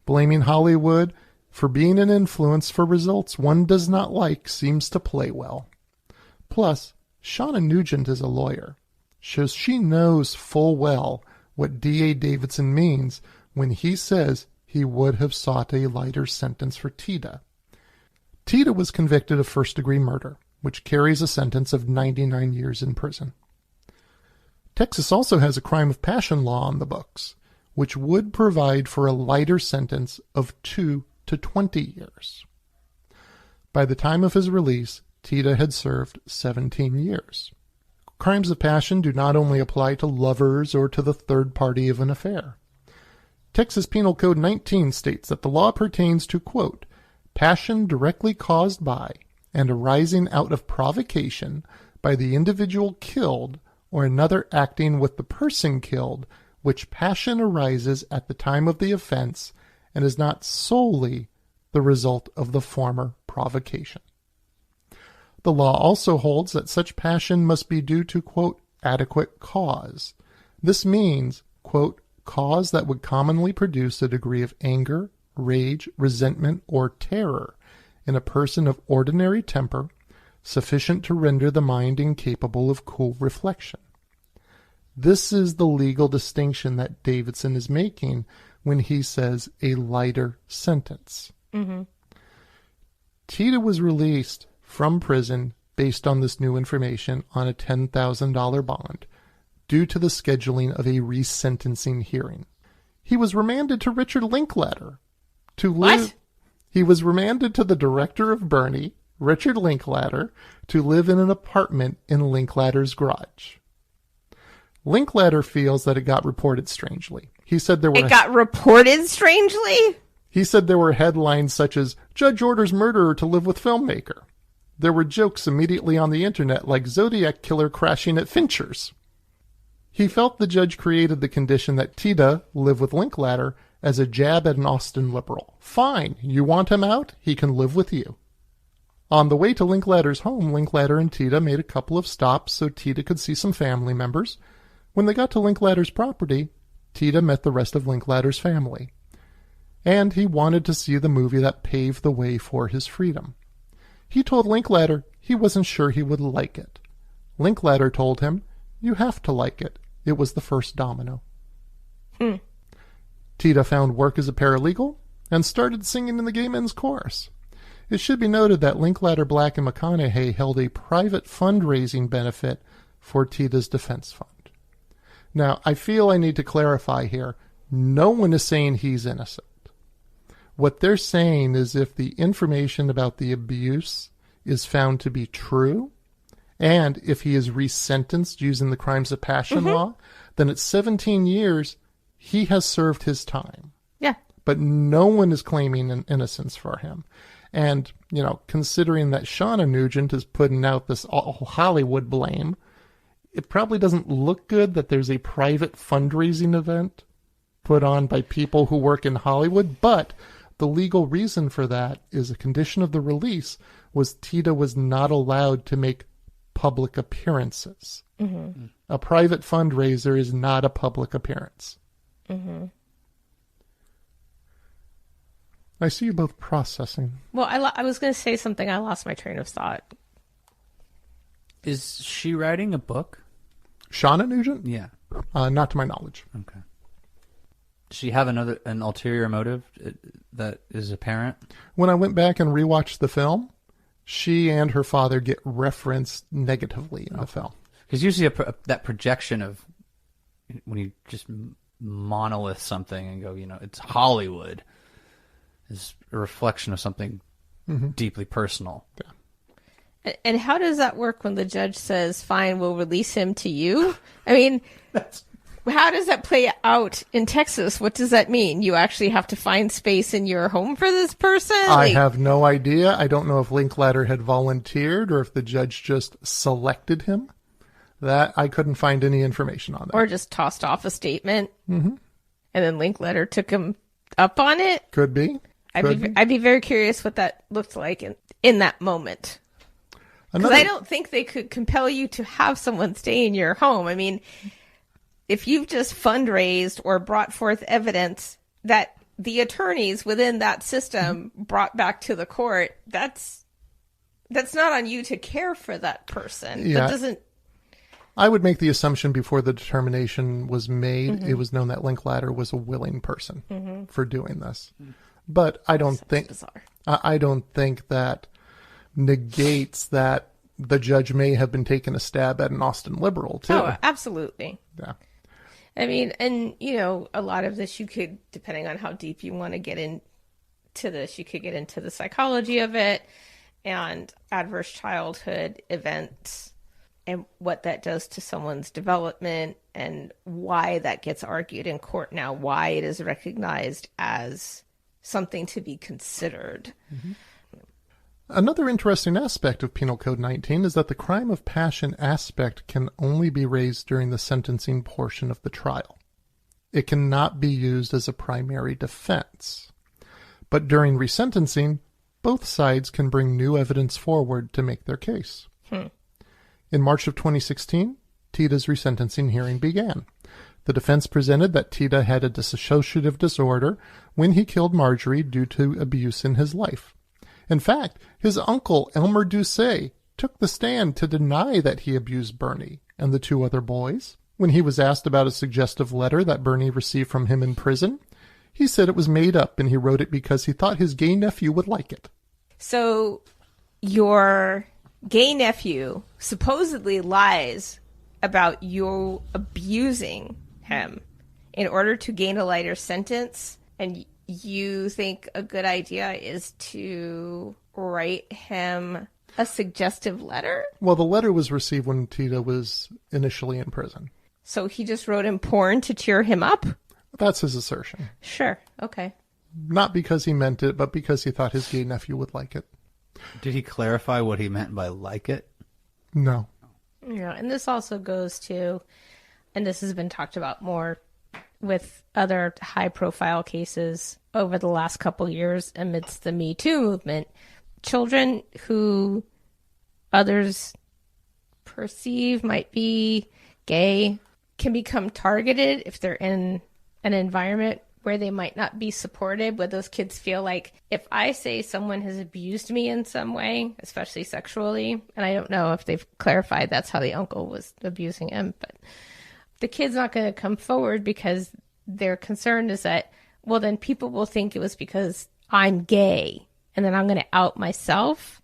blaming Hollywood for being an influence for results one does not like seems to play well. Plus, Shauna Nugent is a lawyer, so she knows full well what D.A. Davidson means when he says he would have sought a lighter sentence for Tiede. Tiede was convicted of first-degree murder, which carries a sentence of 99 years in prison. Texas also has a crime of passion law on the books, which would provide for a lighter sentence of 2 to 20 years. By the time of his release, Tiede had served 17 years. Crimes of passion do not only apply to lovers or to the third party of an affair. Texas Penal Code 19 states that the law pertains to, quote, passion directly caused by and arising out of provocation by the individual killed or another acting with the person killed, which passion arises at the time of the offense and is not solely the result of the former provocation. The law also holds that such passion must be due to, quote, adequate cause. This means, quote, cause that would commonly produce a degree of anger rage, resentment, or terror in a person of ordinary temper, sufficient to render the mind incapable of cool reflection. This is the legal distinction that Davidson is making when he says a lighter sentence. Mm-hmm. Tiede was released from prison based on this new information on a $10,000 bond due to the scheduling of a resentencing hearing. He was remanded to Richard Linklater to live. What? He was remanded to the director of Bernie, Richard Linklater, to live in an apartment in Linklater's garage. Linklater feels that it got reported strangely. He said there were It got reported strangely? He said there were headlines such as, "Judge orders murderer to live with filmmaker." There were jokes immediately on the internet like Zodiac killer crashing at Fincher's. He felt the judge created the condition that Tiede live with Linklater as a jab at an Austin liberal. Fine, you want him out? He can live with you. On the way to Linklater's home, Linklater and Tiede made a couple of stops so Tiede could see some family members. When they got to Linklater's property, Tiede met the rest of Linklater's family. And he wanted to see the movie that paved the way for his freedom. He told Linklater he wasn't sure he would like it. Linklater told him, "You have to like it. It was the first domino." Tiede found work as a paralegal and started singing in the gay men's chorus. It should be noted that Linklater, Black, and McConaughey held a private fundraising benefit for Tiede's defense fund. Now, I feel I need to clarify here. No one is saying he's innocent. What they're saying is if the information about the abuse is found to be true, and if he is resentenced using the crimes of passion law, then at 17 years, he has served his time. Yeah. But no one is claiming an innocence for him. And, considering that Shauna Nugent is putting out this all Hollywood blame, it probably doesn't look good that there's a private fundraising event put on by people who work in Hollywood, but the legal reason for that is a condition of the release was Tiede was not allowed to make public appearances. Mm-hmm. A private fundraiser is not a public appearance. Mm-hmm. I see you both processing. Well, I was going to say something. I lost my train of thought. Is she writing a book? Shauna Nugent? Yeah. Not to my knowledge. Okay. Does she have an ulterior motive that is apparent? When I went back and rewatched the film, she and her father get referenced negatively in the film. Because usually that projection of when you just monolith something and go, it's Hollywood, is a reflection of something deeply personal. Yeah. And how does that work when the judge says, fine, we'll release him to you? I mean, how does that play out in Texas? What does that mean? You actually have to find space in your home for this person? I have no idea. I don't know if Linklater had volunteered or if the judge just selected him. That I couldn't find any information on that. Or just tossed off a statement. Mm-hmm. And then Linklater took him up on it? Could be. I'd be very curious what that looked like in that moment. Because I don't think they could compel you to have someone stay in your home. I mean, if you've just fundraised or brought forth evidence that the attorneys within that system brought back to the court, that's not on you to care for that person. Yeah. That doesn't. I would make the assumption before the determination was made, it was known that Linklater was a willing person for doing this. But I don't think bizarre. I don't think that negates that the judge may have been taking a stab at an Austin liberal too. Oh, absolutely. Yeah. I mean, and a lot of this you could, depending on how deep you want to get into this, you could get into the psychology of it and adverse childhood events and what that does to someone's development and why that gets argued in court now, why it is recognized as something to be considered. Another interesting aspect of Penal Code 19 is that the crime of passion aspect can only be raised during the sentencing portion of the trial. It cannot be used as a primary defense. But during resentencing, both sides can bring new evidence forward to make their case. In March of 2016, Tiede's resentencing hearing began. The defense presented that Tiede had a dissociative disorder when he killed Marjorie due to abuse in his life. In fact, his uncle, Elmer Doucet, took the stand to deny that he abused Bernie and the two other boys. When he was asked about a suggestive letter that Bernie received from him in prison, he said it was made up and he wrote it because he thought his gay nephew would like it. So your gay nephew supposedly lies about you abusing him in order to gain a lighter sentence, and you think a good idea is to write him a suggestive letter? Well, the letter was received when Tiede was initially in prison. So he just wrote him porn to cheer him up? That's his assertion. Sure. Okay. Not because he meant it, but because he thought his gay nephew would like it. Did he clarify what he meant by like it? No. Yeah, and this also goes to, and this has been talked about more with other high-profile cases over the last couple years amidst the Me Too movement. Children who others perceive might be gay can become targeted if they're in an environment where they might not be supported, where those kids feel like, if I say someone has abused me in some way, especially sexually, and I don't know if they've clarified that's how the uncle was abusing him, but the kid's not going to come forward because their concern is that, well, then people will think it was because I'm gay, and then I'm going to out myself.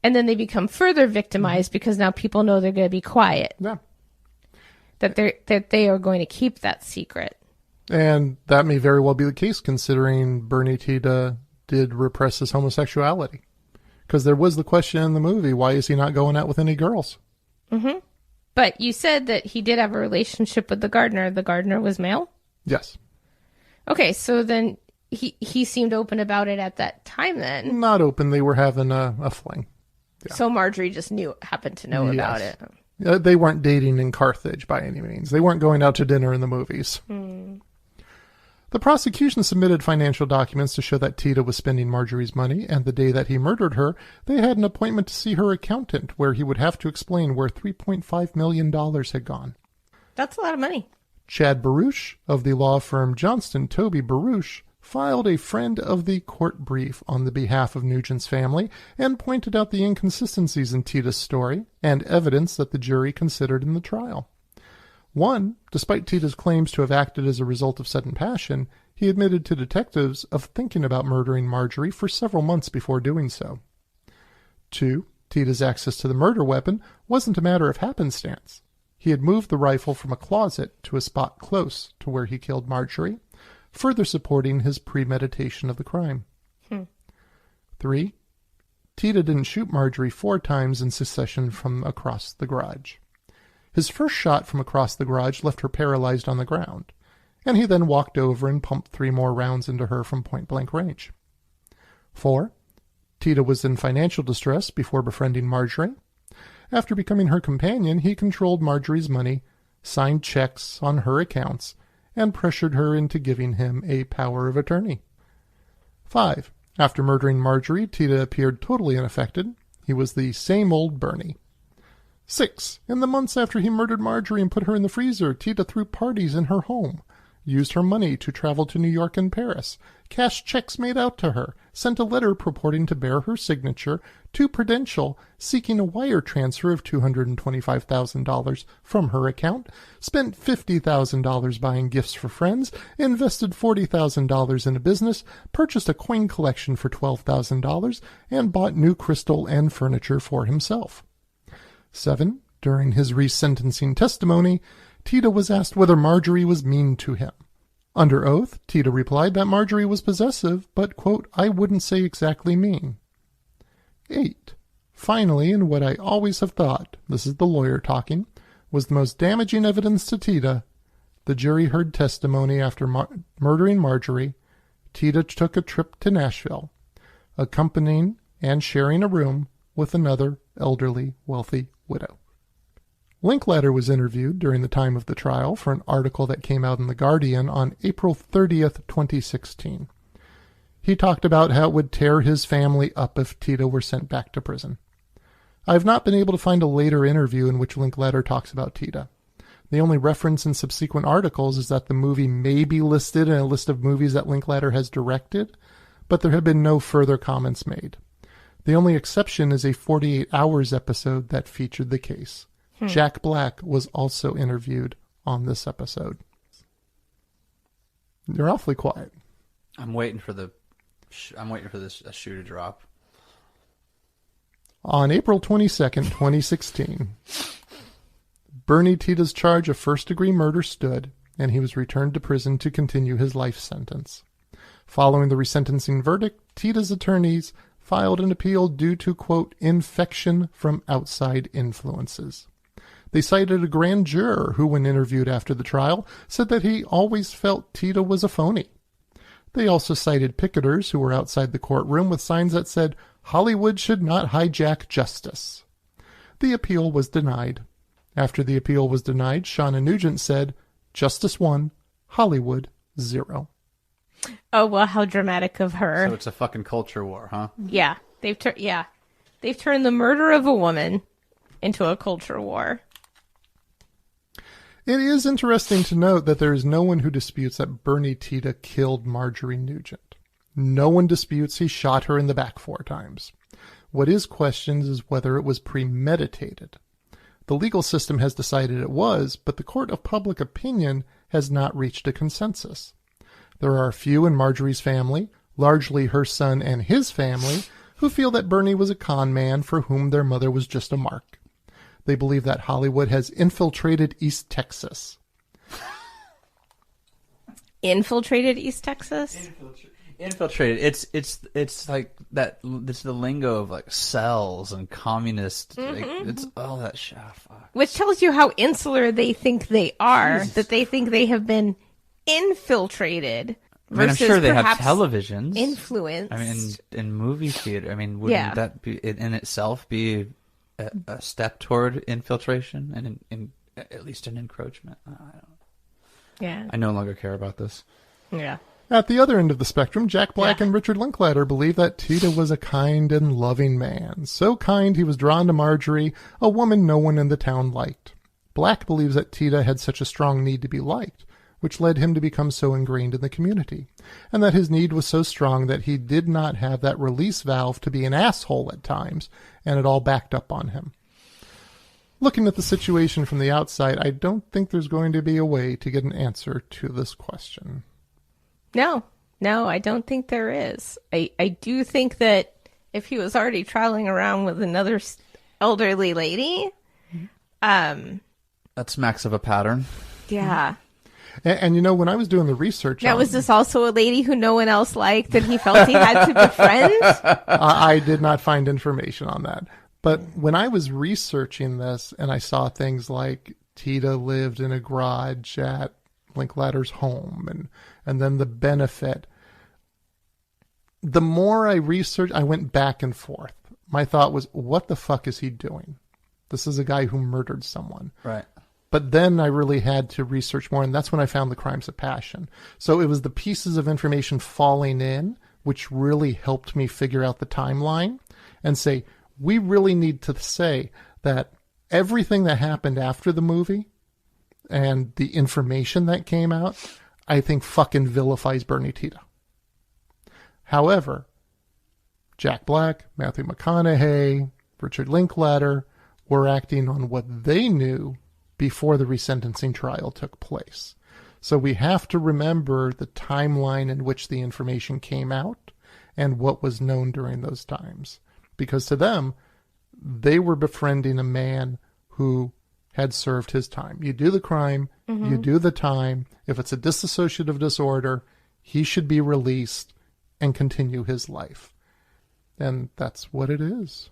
And then they become further victimized because now people know they're going to be quiet. Yeah. That they are going to keep that secret. And that may very well be the case, considering Bernie Tiede did repress his homosexuality. Because there was the question in the movie, why is he not going out with any girls? Mm-hmm. But you said that he did have a relationship with the gardener. The gardener was male? Yes. Okay, so then he seemed open about it at that time then. Not open. They were having a fling. Yeah. So Marjorie just happened to know about it. They weren't dating in Carthage by any means. They weren't going out to dinner in the movies. The prosecution submitted financial documents to show that Tiede was spending Marjorie's money, and the day that he murdered her, they had an appointment to see her accountant, where he would have to explain where $3.5 million had gone. That's a lot of money. Chad Baruch of the law firm Johnston Toby Baruch filed a friend of the court brief on the behalf of Nugent's family and pointed out the inconsistencies in Tiede's story and evidence that the jury considered in the trial. One, despite Tiede's claims to have acted as a result of sudden passion, he admitted to detectives of thinking about murdering Marjorie for several months before doing so. Two, Tiede's access to the murder weapon wasn't a matter of happenstance. He had moved the rifle from a closet to a spot close to where he killed Marjorie, further supporting his premeditation of the crime. 3. Tiede didn't shoot Marjorie 4 times in succession from across the garage. His first shot from across the garage left her paralyzed on the ground, and he then walked over and pumped 3 more rounds into her from point-blank range. 4. Tiede was in financial distress before befriending Marjorie. After becoming her companion, he controlled Marjorie's money, signed checks on her accounts, and pressured her into giving him a power of attorney. 5. After murdering Marjorie, Tiede appeared totally unaffected. He was the same old Bernie. 6. In the months after he murdered Marjorie and put her in the freezer, Tiede threw parties in her home, used her money to travel to New York and Paris, cashed checks made out to her, sent a letter purporting to bear her signature to Prudential, seeking a wire transfer of $225,000 from her account, spent $50,000 buying gifts for friends, invested $40,000 in a business, purchased a coin collection for $12,000, and bought new crystal and furniture for himself. 7. During his resentencing testimony, Tiede was asked whether Marjorie was mean to him. Under oath, Tiede replied that Marjorie was possessive, but, quote, I wouldn't say exactly mean. 8. Finally, and what I always have thought, this is the lawyer talking, was the most damaging evidence to Tiede, the jury heard testimony after murdering Marjorie. Tiede took a trip to Nashville, accompanying and sharing a room with another elderly, wealthy widow. Linklater was interviewed during the time of the trial for an article that came out in The Guardian on April 30th, 2016. He talked about how it would tear his family up if Tiede were sent back to prison. I have not been able to find a later interview in which Linklater talks about Tiede. The only reference in subsequent articles is that the movie may be listed in a list of movies that Linklater has directed, but there have been no further comments made. The only exception is a 48 Hours episode that featured the case. Jack Black was also interviewed on this episode. You're awfully quiet. I'm waiting for this shoe to drop. On April 22nd, 2016, Bernie Tiede's charge of first-degree murder stood, and he was returned to prison to continue his life sentence. Following the resentencing verdict, Tiede's attorneys filed an appeal due to, quote, infection from outside influences. They cited a grand juror who, when interviewed after the trial, said that he always felt Tiede was a phony. They also cited picketers who were outside the courtroom with signs that said, Hollywood should not hijack justice. The appeal was denied. After the appeal was denied, Shauna Nugent said, Justice won, Hollywood 0. Oh, well, how dramatic of her. So it's a fucking culture war, huh? Yeah. They've turned the murder of a woman into a culture war. It is interesting to note that there is no one who disputes that Bernie Tiede killed Marjorie Nugent. No one disputes he shot her in the back 4 times. What is questioned is whether it was premeditated. The legal system has decided it was, but the court of public opinion has not reached a consensus. There are a few in Marjorie's family, largely her son and his family, who feel that Bernie was a con man for whom their mother was just a mark. They believe that Hollywood has infiltrated East Texas. Infiltrated East Texas? Infiltrated. It's like that. It's the lingo of like cells and communist. Like, it's all that shit. Oh, fuck. Which tells you how insular they think they are. Jesus. That they think they have been infiltrated. I mean, I'm sure they have televisions. Influenced. I mean, in movie theater. I mean, wouldn't that be in itself be a step toward infiltration and in at least an encroachment? I don't know. Yeah. I no longer care about this. Yeah. At the other end of the spectrum, Jack Black and Richard Linklater believe that Tiede was a kind and loving man. So kind he was drawn to Marjorie, a woman no one in the town liked. Black believes that Tiede had such a strong need to be liked, which led him to become so ingrained in the community, and that his need was so strong that he did not have that release valve to be an asshole at times, and it all backed up on him. Looking at the situation from the outside, I don't think there's going to be a way to get an answer to this question. No, I don't think there is. I do think that if he was already traveling around with another elderly lady, that smacks of a pattern. Yeah. And you know, when I was doing the research... Now, was this also a lady who no one else liked that he felt he had to befriend? I did not find information on that. But when I was researching this and I saw things like Tiede lived in a garage at Linklater's home and then the benefit, the more I researched, I went back and forth. My thought was, what the fuck is he doing? This is a guy who murdered someone. Right. But then I really had to research more, and that's when I found the Crimes of Passion. So it was the pieces of information falling in which really helped me figure out the timeline and say, we really need to say that everything that happened after the movie and the information that came out, I think fucking vilifies Bernie Tiede. However, Jack Black, Matthew McConaughey, Richard Linklater were acting on what they knew before the resentencing trial took place. So we have to remember the timeline in which the information came out and what was known during those times. Because to them, they were befriending a man who had served his time. You do the crime, you do the time. If it's a dissociative disorder, he should be released and continue his life. And that's what it is.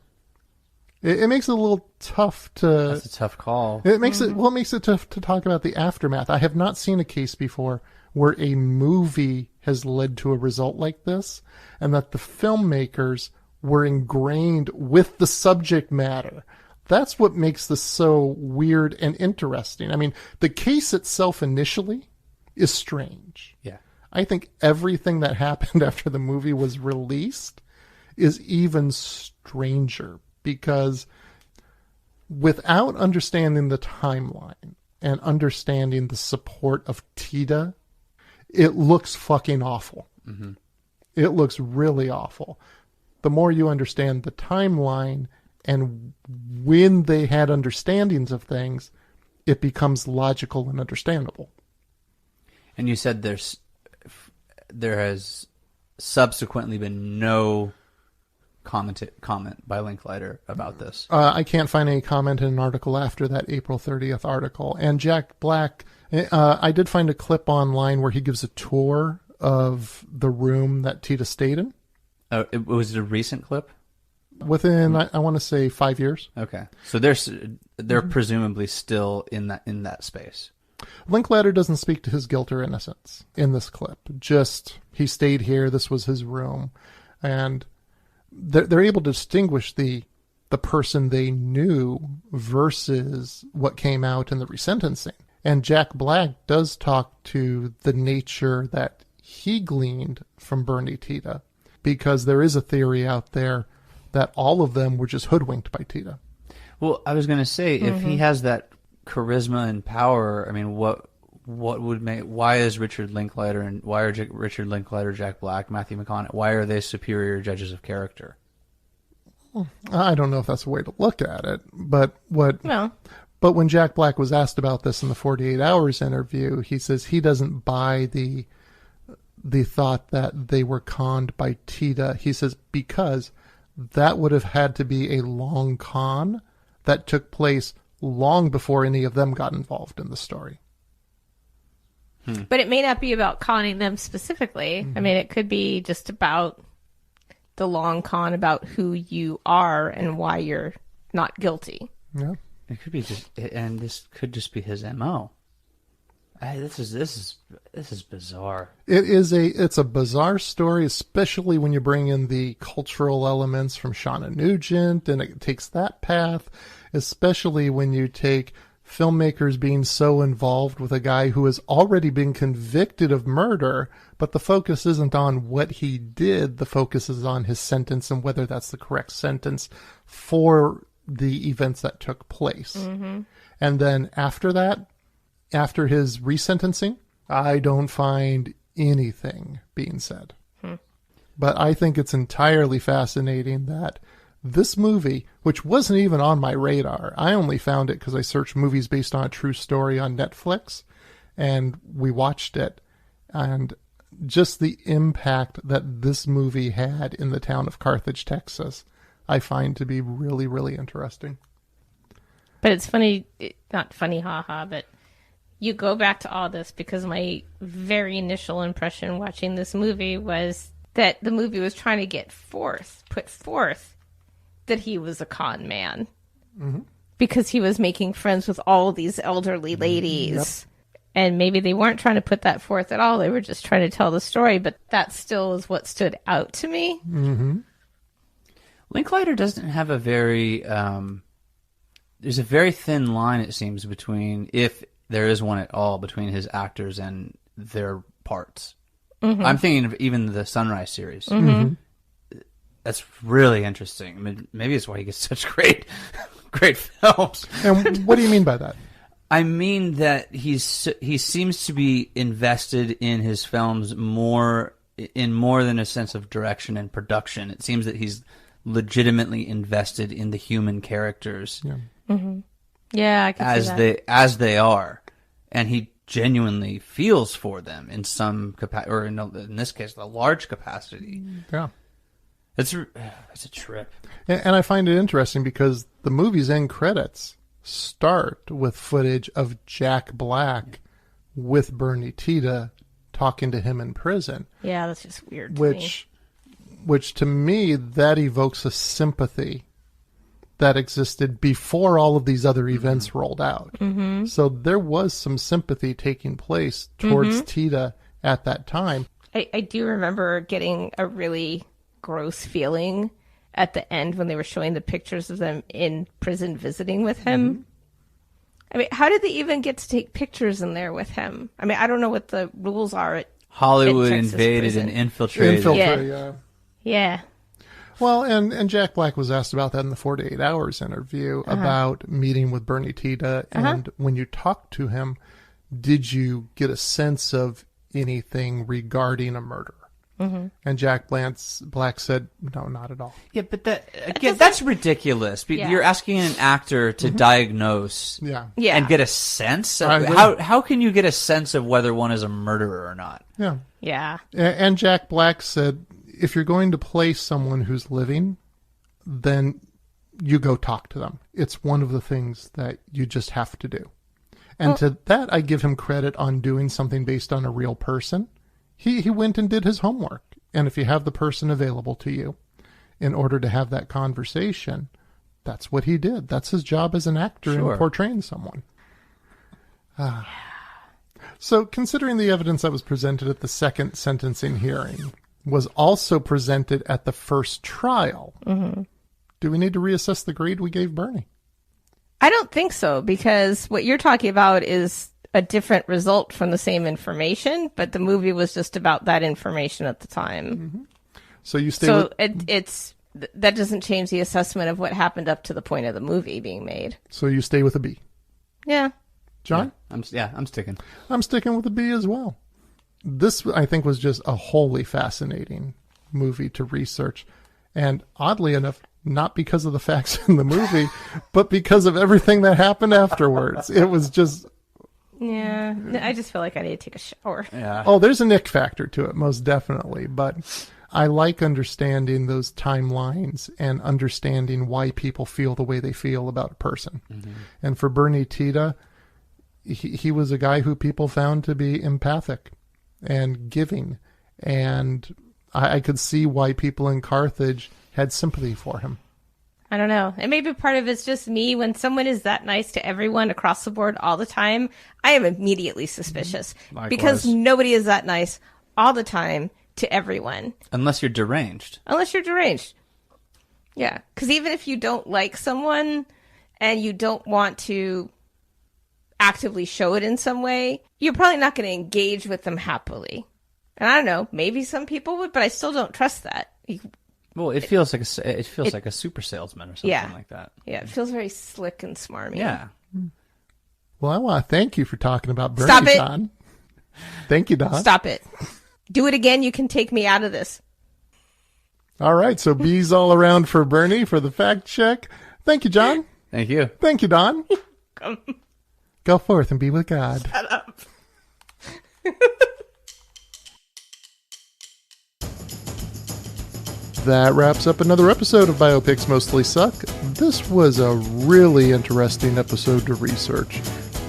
It makes it a little tough to... That's a tough call. It makes it tough to talk about the aftermath. I have not seen a case before where a movie has led to a result like this, and that the filmmakers were ingrained with the subject matter. That's what makes this so weird and interesting. I mean, the case itself initially is strange. Yeah. I think everything that happened after the movie was released is even stranger, because without understanding the timeline and understanding the support of Tiede, it looks fucking awful. Mm-hmm. It looks really awful. The more you understand the timeline and when they had understandings of things, it becomes logical and understandable. And you said there has subsequently been no comment by Linklater about this. I can't find any comment in an article after that April 30th article. And Jack Black, I did find a clip online where he gives a tour of the room that Tiede stayed in. Oh, was it a recent clip? Within, I want to say 5 years. Okay, so they're presumably still in that space. Linklater doesn't speak to his guilt or innocence in this clip. Just, he stayed here, this was his room. And they're able to distinguish the person they knew versus what came out in the resentencing. And Jack Black does talk to the nature that he gleaned from Bernie Tiede, because there is a theory out there that all of them were just hoodwinked by Tiede. Well, I was going to say, if he has that charisma and power, I mean, what would make? Why is Richard Linklater and why are Richard Linklater, Jack Black, Matthew McConaughey? Why are they superior judges of character? I don't know if that's a way to look at it, but But when Jack Black was asked about this in the 48 Hours interview, he says he doesn't buy the thought that they were conned by Tiede. He says because that would have had to be a long con that took place long before any of them got involved in the story. But it may not be about conning them specifically. I mean, it could be just about the long con about who you are and why you're not guilty. Yeah. It could be this could just be his MO. This is bizarre. It's a bizarre story, especially when you bring in the cultural elements from Shauna Nugent, and it takes that path, especially when you take filmmakers being so involved with a guy who has already been convicted of murder, but the focus isn't on what he did, the focus is on his sentence and whether that's the correct sentence for the events that took place. Mm-hmm. And then after that, after his resentencing, I don't find anything being said. But I think it's entirely fascinating that this movie, which wasn't even on my radar, I only found it because I searched movies based on a true story on Netflix, and we watched it. And just the impact that this movie had in the town of Carthage, Texas, I find to be really, really interesting. But it's funny, not funny, haha, but you go back to all this because my very initial impression watching this movie was that the movie was trying to put forth that he was a con man. Mm-hmm. Because he was making friends with all these elderly ladies. Yep. And maybe they weren't trying to put that forth at all. They were just trying to tell the story, but that still is what stood out to me. Mm-hmm. Linklater doesn't have a very... there's a very thin line, it seems, between, if there is one at all, between his actors and their parts. Mm-hmm. I'm thinking of even the Sunrise series. Mm-hmm. That's really interesting. I mean, maybe it's why he gets such great films. And what do you mean by that? I mean that he seems to be invested in his films more than a sense of direction and production. It seems that he's legitimately invested in the human characters. Yeah. Mm-hmm. Yeah, I can see that. As they are, and he genuinely feels for them in some capacity, or in this case, a large capacity. Yeah, it's a trip. And I find it interesting because the movie's end credits start with footage of Jack Black with Bernie Tiede talking to him in prison. Yeah, that's just weird. Which to me, that evokes a sympathy that existed before all of these other events rolled out. Mm-hmm. So there was some sympathy taking place towards Tiede at that time. I do remember getting a really gross feeling at the end when they were showing the pictures of them in prison visiting with him. Mm-hmm. I mean, how did they even get to take pictures in there with him? I mean, I don't know what the rules are. Hollywood invaded and infiltrated. Yeah. Well, and Jack Black was asked about that in the 48 Hours interview about meeting with Bernie Tiede. And when you talked to him, did you get a sense of anything regarding a murder? And Jack Black said, no, not at all. Yeah, but that's ridiculous. Yeah. You're asking an actor to diagnose Yeah. and get a sense. I agree. How can you get a sense of whether one is a murderer or not? Yeah. Yeah. And Jack Black said, if you're going to play someone who's living, then you go talk to them. It's one of the things that you just have to do. And to that, I give him credit on doing something based on a real person. He went and did his homework. And if you have the person available to you in order to have that conversation, that's what he did. That's his job as an actor in portraying someone. So considering the evidence that was presented at the second sentencing hearing was also presented at the first trial, do we need to reassess the grade we gave Bernie? I don't think so, because what you're talking about is a different result from the same information, but the movie was just about that information at the time. So you stay So with, that doesn't change the assessment of what happened up to the point of the movie being made. so you stay with a B. Yeah. John? I'm sticking. I'm sticking with a B as well. This, I think, was just a wholly fascinating movie to research. And oddly enough, not because of the facts in the movie, but because of everything that happened afterwards. It was just... Yeah. I just feel like I need to take a shower. Yeah. Oh, there's an ick factor to it, most definitely. But I like understanding those timelines and understanding why people feel the way they feel about a person. And for Bernie Tiede, he was a guy who people found to be empathic and giving. And I could see why people in Carthage had sympathy for him. I don't know. And maybe part of it's just me. When someone is that nice to everyone across the board all the time, I am immediately suspicious. Likewise. Because nobody is that nice all the time to everyone. Unless you're deranged. Unless you're deranged. Yeah. Because even if you don't like someone and you don't want to actively show it in some way, you're probably not going to engage with them happily. And I don't know. Maybe some people would, but I still don't trust that. Well, it feels like a super salesman or something like that. Yeah, it feels very slick and smarmy. Yeah. Well, I want to thank you for talking about Bernie, Stop it. Don. Thank you, Don. Stop it. Do it again. You can take me out of this. All right, so B's all around for Bernie for the fact check. Thank you, John. Thank you. Thank you, Don. Go forth and be with God. Shut up. That wraps up another episode of Biopics Mostly Suck. This was a really interesting episode to research.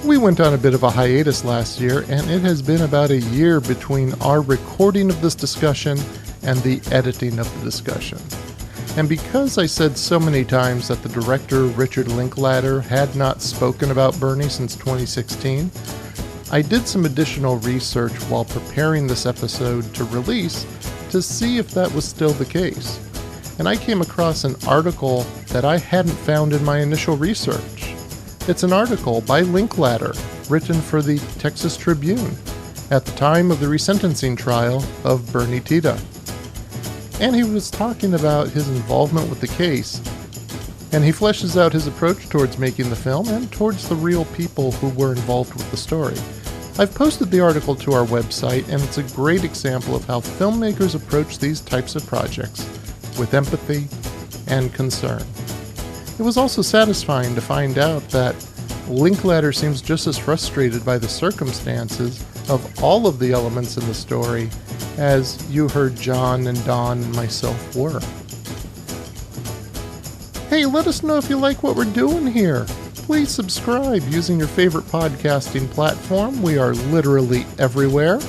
We went on a bit of a hiatus last year, and it has been about a year between our recording of this discussion and the editing of the discussion. And because I said so many times that the director, Richard Linklater, had not spoken about Bernie since 2016, I did some additional research while preparing this episode to release to see if that was still the case. And I came across an article that I hadn't found in my initial research. It's an article by Linklater, written for the Texas Tribune, at the time of the resentencing trial of Bernie Tiede. And he was talking about his involvement with the case, and he fleshes out his approach towards making the film and towards the real people who were involved with the story. I've posted the article to our website, and it's a great example of how filmmakers approach these types of projects with empathy and concern. It was also satisfying to find out that Linklater seems just as frustrated by the circumstances of all of the elements in the story as you heard John and Don and myself were. Hey, let us know if you like what we're doing here. Please subscribe using your favorite podcasting platform. We are literally everywhere.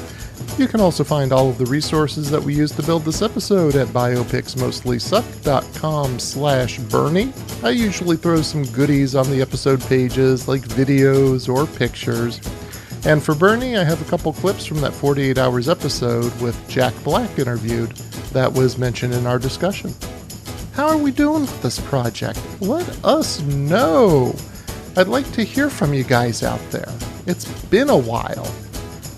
You can also find all of the resources that we used to build this episode at biopicsmostlysuck.com/Bernie. I usually throw some goodies on the episode pages like videos or pictures. And for Bernie, I have a couple clips from that 48 Hours episode with Jack Black interviewed that was mentioned in our discussion. How are we doing with this project? Let us know. I'd like to hear from you guys out there. It's been a while.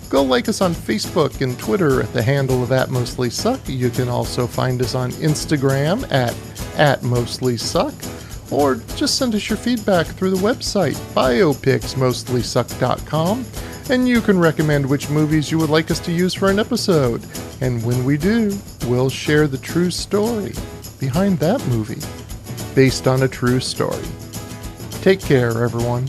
Go like us on Facebook and Twitter at the handle of @MostlySuck. You can also find us on Instagram at @MostlySuck. Or just send us your feedback through the website, biopicsmostlysuck.com. And you can recommend which movies you would like us to use for an episode. And when we do, we'll share the true story behind that movie, based on a true story. Take care, everyone.